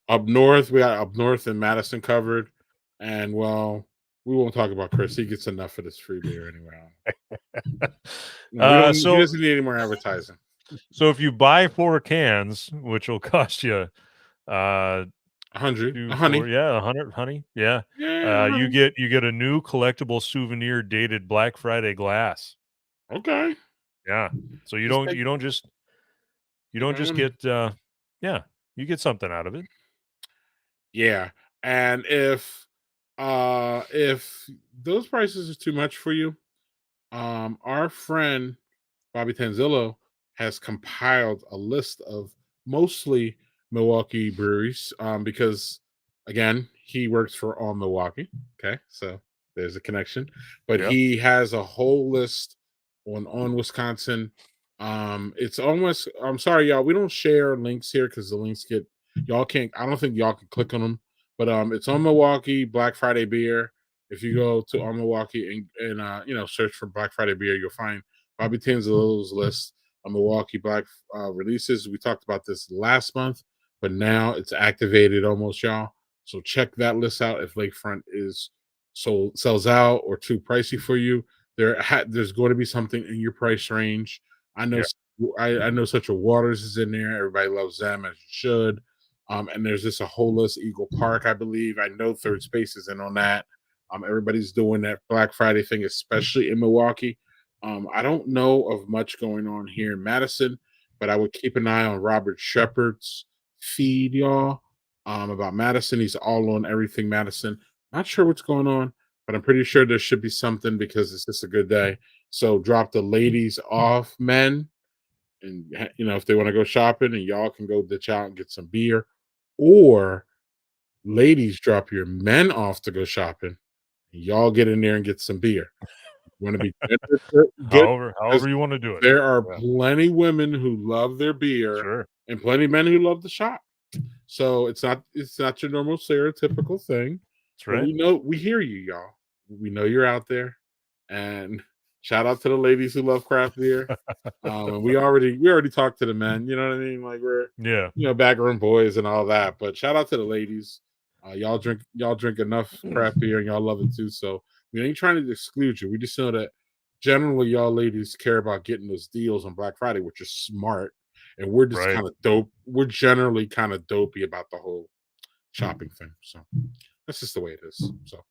Up north, we got up north and Madison covered. And well, we won't talk about Chris. He gets enough of this free beer anyway. No, he So doesn't need any more advertising. so if you buy 4 cans, which will cost you 100. two, A honey. 4, yeah, 100 honey. Yeah. Yeah. You get a new collectible souvenir dated Black Friday glass. Okay. Yeah. So you Just don't take- you don't just get yeah, you get something out of it. Yeah. And if those prices are too much for you, our friend Bobby Tanzillo has compiled a list of mostly Milwaukee breweries because again he works for All Milwaukee. Okay, so there's a connection, but Yep. he has a whole list on Wisconsin. It's almost, I'm sorry y'all, we don't share links here because the links get, y'all can't, I don't think y'all can click on them, but it's on Milwaukee Black Friday beer. If you go to On Milwaukee and search for Black Friday beer, you'll find Bobby Tanzillo's list of Milwaukee Black releases. We talked about this last month, but now it's activated almost, y'all. So check that list out. If Lakefront sells out or too pricey for you, there's going to be something in your price range. I know. Yeah. I know Such a Waters is in there. Everybody loves them as you should. And there's just a whole list. Eagle Park, I believe. I know Third Space is in on that. Everybody's doing that Black Friday thing, especially in Milwaukee. I don't know of much going on here in Madison, but I would keep an eye on Robert Shepard's feed, y'all, about Madison. He's all on everything Madison. Not sure what's going on, but I'm pretty sure there should be something because it's just a good day. So drop the ladies off, men, and if they want to go shopping, and y'all can go ditch out and get some beer, or ladies drop your men off to go shopping. Y'all get in there and get some beer. You want to be good, however you want to do it. There are plenty women who love their beer, Sure. and plenty men who love to shop. So it's not your normal stereotypical thing. That's right. We hear you, y'all. We know you're out there, and Shout out to the ladies who love craft beer. And we already talked to the men. You know what I mean? Like we're Yeah. backroom boys and all that. But shout out to the ladies. Y'all drink enough craft beer and y'all love it too. So we ain't trying to exclude you. We just know that generally y'all ladies care about getting those deals on Black Friday, which is smart. And we're just Right. kind of dope. We're generally kind of dopey about the whole shopping thing. So that's just the way it is. So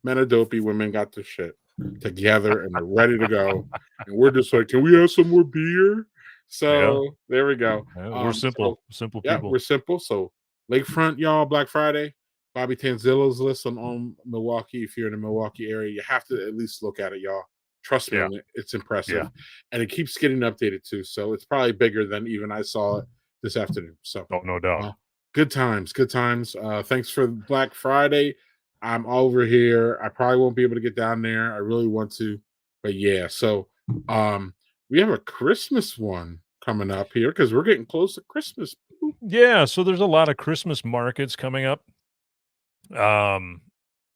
men are dopey, women got their shit together and they're ready to go. And we're just like, can we have some more beer? So there we go. We're simple, simple Yeah, people. we're simple. So Lakefront, y'all, Black Friday. Bobby Tanzillo's list on Milwaukee. If you're in the Milwaukee area, you have to at least look at it, y'all. Trust me Yeah. on it. It's impressive. Yeah. And it keeps getting updated too. So it's probably bigger than even I saw it this afternoon. So Oh, no doubt. good times. Thanks for Black Friday. I'm over here. I probably won't be able to get down there. I really want to, but yeah. So we have a Christmas one coming up here because we're getting close to Christmas. Yeah, so there's a lot of Christmas markets coming up.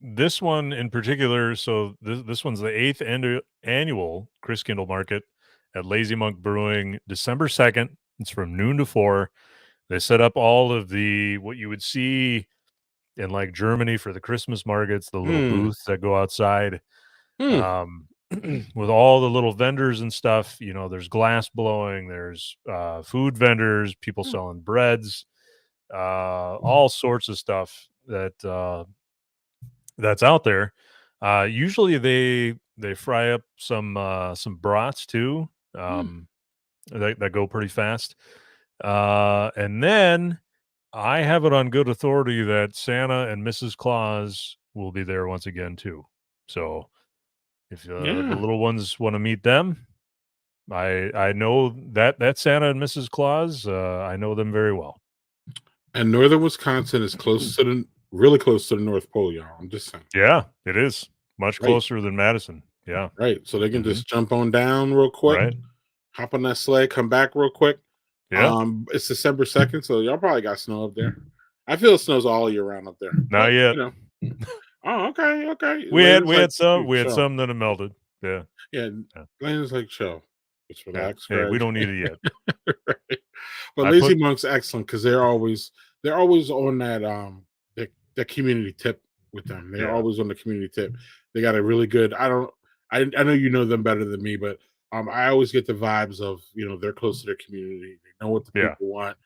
This one in particular, so this one's the 8th annual Chris Kindle Market at Lazy Monk Brewing, December 2nd. It's from noon to 4. They set up all of what you would see in like Germany for the Christmas markets, the little booths that go outside. With all the little vendors and stuff, there's glass blowing, there's food vendors, people selling breads, all sorts of stuff that's out there. Usually they fry up some brats too, that go pretty fast. And then I have it on good authority that Santa and Mrs. Claus will be there once again too. So if the little ones want to meet them, I know that Santa and Mrs. Claus, I know them very well. And northern Wisconsin is really close to the North Pole, y'all. I'm just saying. Yeah, it is much Right. closer than Madison. Yeah. Right. So they can just jump on down real quick, Right. hop on that sleigh, come back real quick. Yeah. It's December 2nd, so y'all probably got snow up there. I feel it snows all year round up there. Not yet. Oh, okay. We had Landon's like, some that have melted. Yeah. Yeah. Landon's like, chill. Just relax. Hey, we don't need it yet. Right. But I Lazy put- Monk's excellent because they're always on that community tip with them. They're Yeah. always on the community tip. They got a really good. I know you know them better than me, but I always get the vibes of they're close to their community. They know what the Yeah. people want.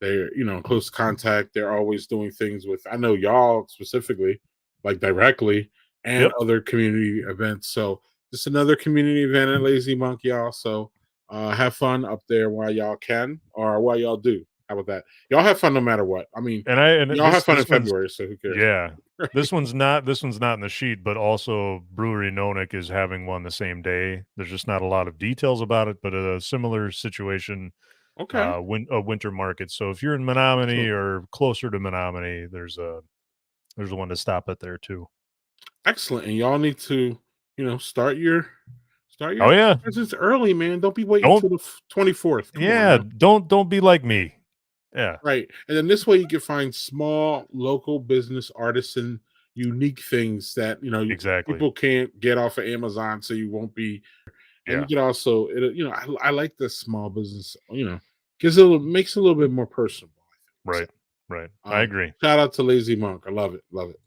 They're close contact. They're always doing things with. I know y'all specifically, like directly, and Yep. other community events. So just another community event at Lazy Monk, y'all. So have fun up there while y'all can, or while y'all do. How about that? Y'all have fun no matter what. I mean, And y'all have fun in this one's- February, so who cares? Yeah. This one's not in the sheet, but also Brewery Nonick is having one the same day. There's just not a lot of details about it, but a similar situation, Okay. a winter market. So if you're in Menominee or closer to Menominee, there's one to stop at there too. Excellent. And y'all need to, start your Oh yeah. presents early, man. Don't be waiting Don't- until the 24th. Come on Yeah, now. don't be like me. Yeah. Right. And then this way you can find small local business artisan unique things that, Exactly. people can't get off of Amazon, so you won't be. And Yeah. you can also, I like the small business, makes it a little bit more personal. I think. Right. I agree. Shout out to Lazy Monk. I love it. Love it.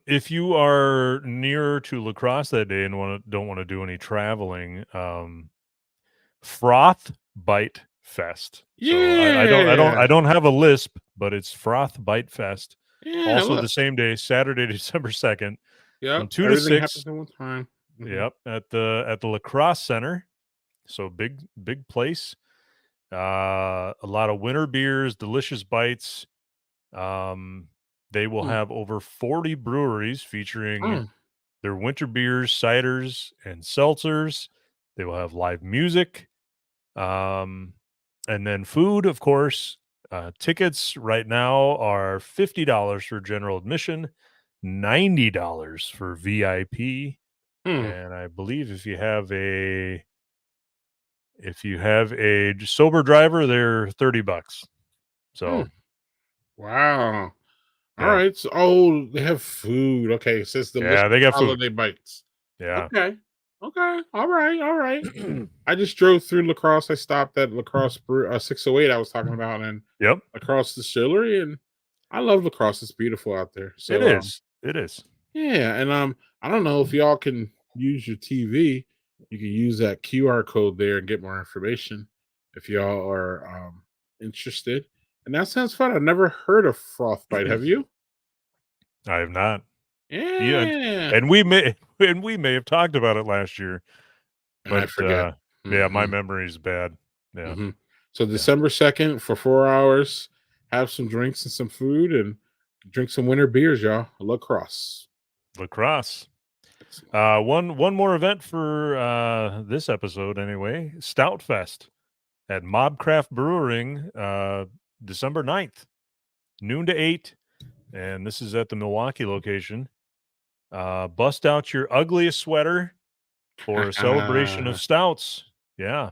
If you are nearer to La Crosse that day and don't want to do any traveling, Froth Bite Fest. So I don't have a lisp, but it's Froth Bite Fest. Yeah. Also look. the same day, Saturday, December 2nd. Yep. from 2 to Everything 6. happens at one time. Mhm. Yep, at the La Crosse Center. So big place. A lot of winter beers, delicious bites. They will have over 40 breweries featuring Mm. their winter beers, ciders, and seltzers. They will have live music. And then food, of course. Tickets right now are $50 for general admission, $90 for VIP. Hmm. And I believe if you have a sober driver, they're $30. So Wow. Yeah. All right. So, they have food. Okay. It says the Yeah, they got food. holiday bites. yeah, Okay. Okay. All right. All right. I just drove through Lacrosse. I stopped at Lacrosse 608 I was talking about, and Yep, Lacrosse Distillery, and I love Lacrosse. It's beautiful out there. it So is. It is. yeah, and I don't know if y'all can use your TV. You can use that QR code there and get more information if y'all are interested. And that sounds fun. I've never heard of Frostbite. Have you? I have not. Yeah, Yeah. and we may have talked about it last year, And I but forget. yeah, my Mhm, memory is bad. Yeah, mhm. So December 2nd for 4 hours, have some drinks and some food and drink some winter beers, y'all. Lacrosse. Lacrosse. Excellent. One more event for this episode anyway. Stout Fest at Mobcraft Brewing, December 9th, noon to 8, and this is at the Milwaukee location. Bust out your ugliest sweater for a celebration of stouts. Yeah.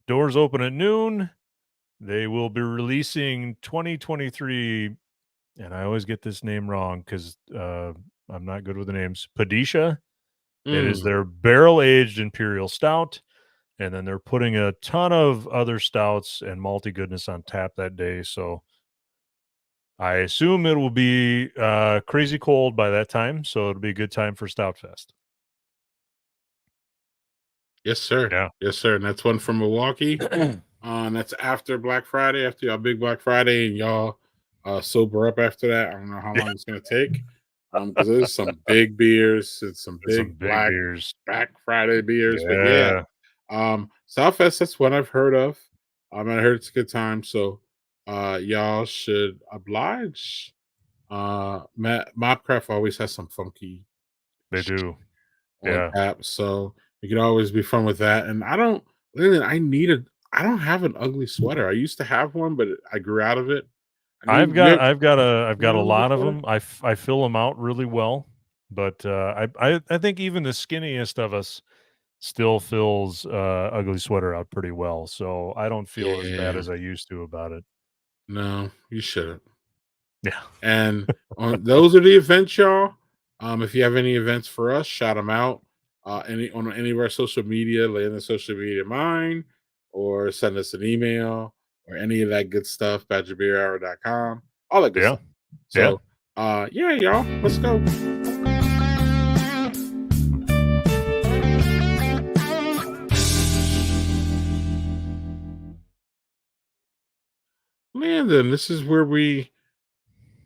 Doors open at noon. They will be releasing 2023, and I always get this name wrong because I'm not good with the names. Padisha. It is Mm. their barrel-aged imperial stout, and then they're putting a ton of other stouts and malty goodness on tap that day. So I assume it will be crazy cold by that time, so it'll be a good time for Stout Fest. Yes, sir. Yeah. Yes, sir. And that's one from Milwaukee. That's after Black Friday, after y'all big Black Friday, and y'all sober up after that. I don't know how long it's gonna take. Because there's some big beers and some There's some big big beers. Black Friday beers. But Yeah. Southfest, that's one I've heard of. And I heard it's a good time. So y'all should oblige. Mobcraft always has some funky They do. on Yeah. tap, so it could always be fun with that. And I don't have an ugly sweater. I used to have one, but I grew out of it. I've got a ugly lot of sweater? them. I fill them out really well, but I think even the skinniest of us still fills ugly sweater out pretty well. So I don't feel as bad Yeah. as I used to about it. No, you shouldn't. Yeah. And those are the events, y'all. If you have any events for us, shout them out. On any of our social media, lay in the social media mine, or send us an email or any of that good stuff, badgerbeerhour.com, all that good Yeah. stuff. So yeah, y'all, let's go. Landon, this is where we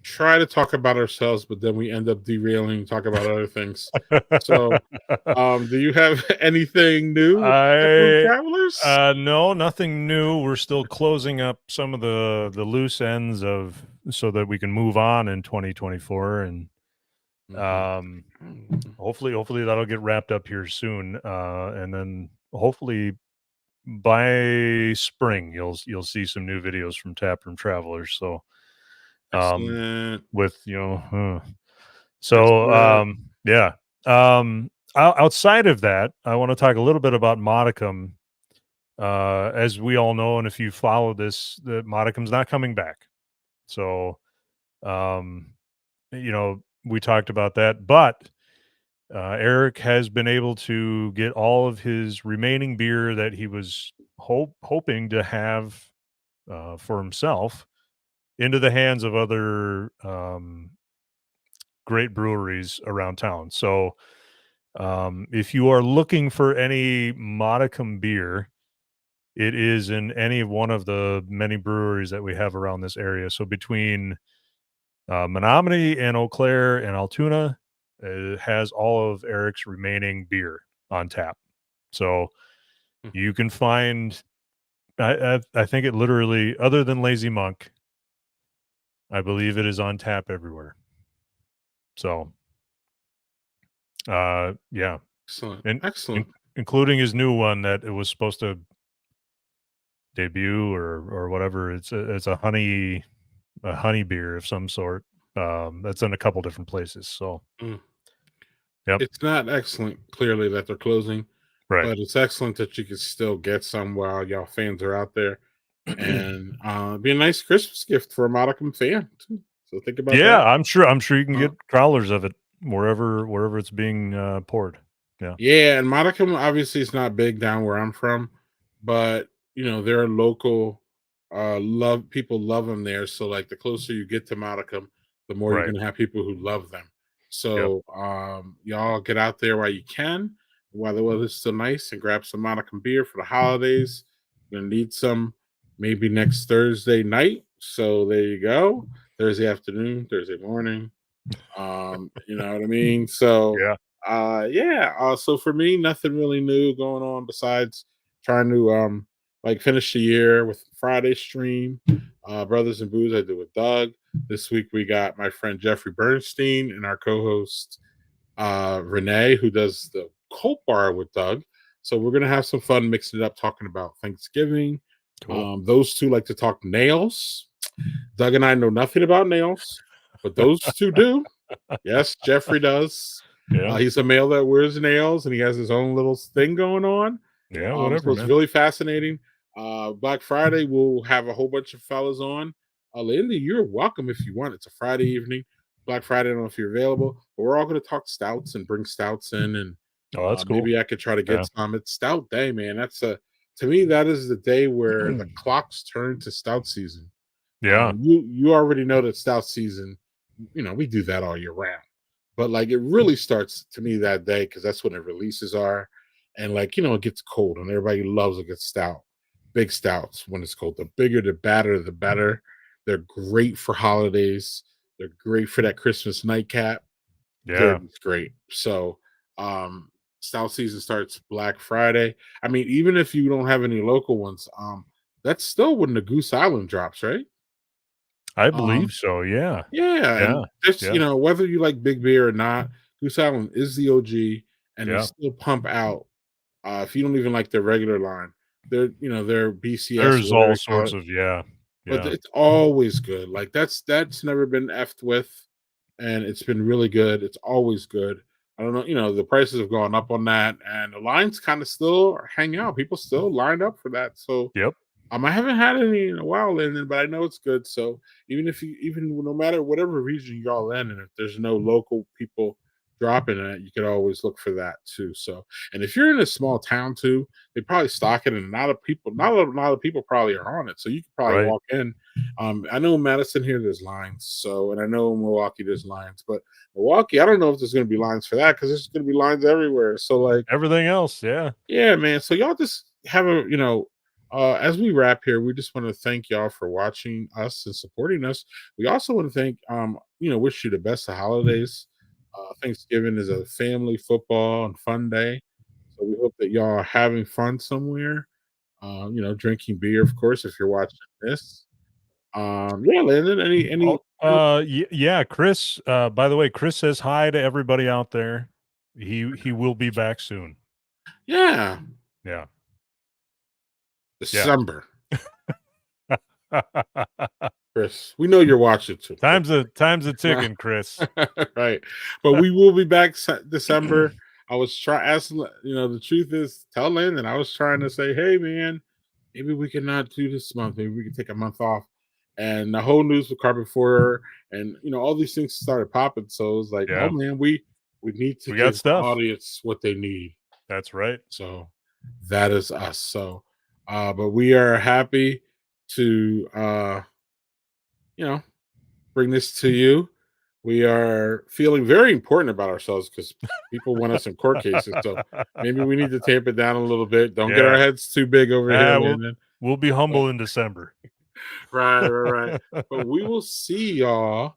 try to talk about ourselves, but then we end up derailing and talk about other things. So, do you have anything new with Peppermint Travelers? No, nothing new. We're still closing up some of the loose ends of so that we can move on in 2024, and hopefully that'll get wrapped up here soon. And then hopefully by spring you'll see some new videos from Taproom Travelers. So Excellent. with so yeah. Outside of that, I want to talk a little bit about Modicum. As we all know, and if you follow this, the Modicum's not coming back. So, we talked about that, but Eric has been able to get all of his remaining beer that he was hoping to have for himself into the hands of other great breweries around town. So, if you are looking for any Modicum beer, it is in any one of the many breweries that we have around this area. So between Menominee and Eau Claire and Altoona, it has all of Eric's remaining beer on tap. So you can find, I think it literally, other than Lazy Monk, I believe it is on tap everywhere. So, yeah. Excellent. Including his new one that it was supposed to debut or whatever. It's a honey beer of some sort. That's in a couple different places. So, yep. It's not excellent, clearly, that they're closing, Right. but it's excellent that you can still get some while y'all fans are out there, and be a nice Christmas gift for a Modicum fan too. So think about that. I'm sure you can get growlers of it wherever it's being poured. Yeah, and Modicum obviously is not big down where I'm from, but they're a local love them there. So like the closer you get to Modicum, the more you're Right. gonna have people who love them. Yep. So y'all get out there while you can, while the weather's still nice, and grab some Modicum beer for the holidays. You're gonna need some maybe next Thursday night. So there you go. Thursday afternoon, Thursday morning. You know what I mean? So Yeah. yeah, so for me, nothing really new going on besides trying to like finish the year with Friday stream, Brothers and Booze I did with Doug. This week we got my friend Jeffrey Bernstein and our co-host Renee, who does the Cult Bar with Doug. So we're gonna have some fun mixing it up, talking about Thanksgiving. Cool. Those two like to talk nails. Doug and I know nothing about nails, but those two do. Yes, Jeffrey does. Yeah. He's a male that wears nails, and he has his own little thing going on. Yeah. Whatever, So it's man. really fascinating. Black Friday, we'll have a whole bunch of fellas on. Lindy, you're welcome if you want. It's a Friday evening. Black Friday, I don't know if you're available, but we're all going to talk stouts and bring stouts in, and Oh, that's cool. maybe I could try to get Yeah. some. It's Stout Day, man. To me, that is the day where the clocks turn to stout season. Yeah. You already know that stout season, we do that all year round. But like it really starts to me that day because that's when the releases are. And like, it gets cold and everybody loves a good stout. Big stouts when it's cold. The bigger, the better, the better. They're great for holidays. They're great for that Christmas nightcap. Yeah. It's great. So stout season starts Black Friday. I mean, even if you don't have any local ones, that's still when the Goose Island drops, right? I Um, believe so. Yeah. Yeah, Yeah. and just Yeah. whether you like big beer or not, Goose Island is the OG, and they Yeah. still pump out. If you don't even like their regular line, their BCS, There's whatever all they call sorts it, of yeah. but Yeah. it's always good. Like that's never been effed with, and it's been really good. It's always good. I don't know, the prices have gone up on that, and the lines kind of still hang out. People still line up for that. So Yep. I haven't had any in a while, Landon, but I know it's good. So even no matter whatever region y'all in, and if there's no local people dropping it, you could always look for that too. So, and if you're in a small town too, they probably stock it, and not a lot of people probably are on it. So you could probably Right. walk in. I know in Madison here there's lines. So, and I know in Milwaukee there's lines, but Milwaukee, I don't know if there's going to be lines for that because there's going to be lines everywhere. So, like, Everything else. Yeah. yeah, man. So y'all just have as we wrap here, we just want to thank y'all for watching us and supporting us. We also want to thank, wish you the best of holidays. Thanksgiving is a family football and fun day. So we hope that y'all are having fun somewhere. Drinking beer, of course, if you're watching this. Yeah, Landon, any Yeah, Chris, by the way, Chris says hi to everybody out there. He will be back soon. yeah. Yeah. December. Chris, we know you're watching too. Time's a ticking, Chris. Right, but we will be back December. I was asking, the truth is, tell Landon I was trying to say, hey man, maybe we can not do this month. Maybe we can take a month off. And the whole news with Carbon Four and all these things started popping. So it was like, Yeah. oh man, we need to We got give the stuff. audience what they need. That's right. So that is us. So but we are happy to bring this to you. We are feeling very important about ourselves because people want us in court cases. So maybe we need to tamp it down a little bit. Don't get our Yeah. heads too big over here, Landon. We'll be humble in December. Right. But we will see y'all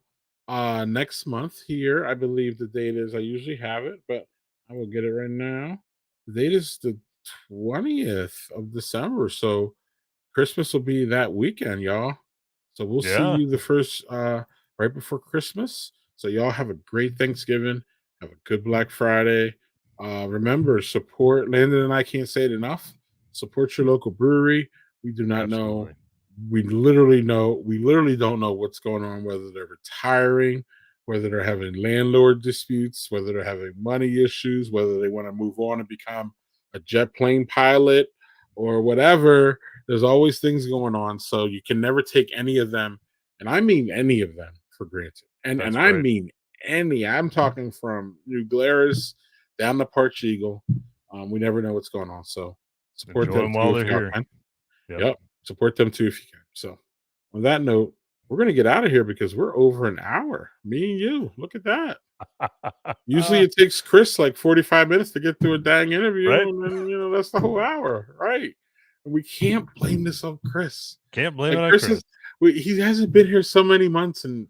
next month here. I believe the date is, I usually have it, but I will get it right now. The date is the 20th of December. So Christmas will be that weekend, y'all. So we'll see Yeah. you the first right before Christmas. So y'all have a great Thanksgiving. Have a good Black Friday. Remember, support Landon and I can't say it enough. Support your local brewery. We do not know. Absolutely. We literally don't know what's going on, whether they're retiring, whether they're having landlord disputes, whether they're having money issues, whether they want to move on and become a jet plane pilot or whatever. There's always things going on. So you can never take any of them, and I mean any of them, for granted. And That's I right. mean any. I'm talking from New Glarus down to Parch Eagle. We never know what's going on, so support Enjoy them them while too if they're y'all here. can. Yep. Yep, support them too if you can. So, on that note, we're gonna get out of here because we're over an hour. Me and you. Look at that. Usually it takes Chris like 45 minutes to get through a dang interview, Right. and then that's the whole hour, right? And we can't blame this on Chris. Can't blame Like, it on Chris Chris. he hasn't been here so many months, and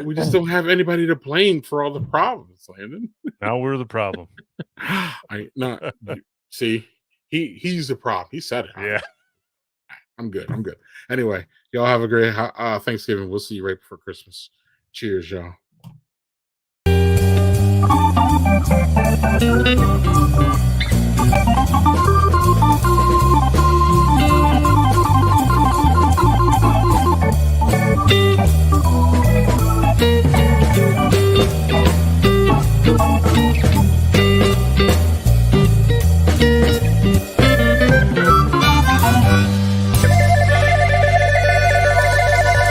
we just don't have anybody to blame for all the problems, Landon. Now we're the problem. See, he's the problem. He said it. Yeah. I'm good. Anyway, y'all have a great Thanksgiving. We'll see you right before Christmas. Cheers, y'all.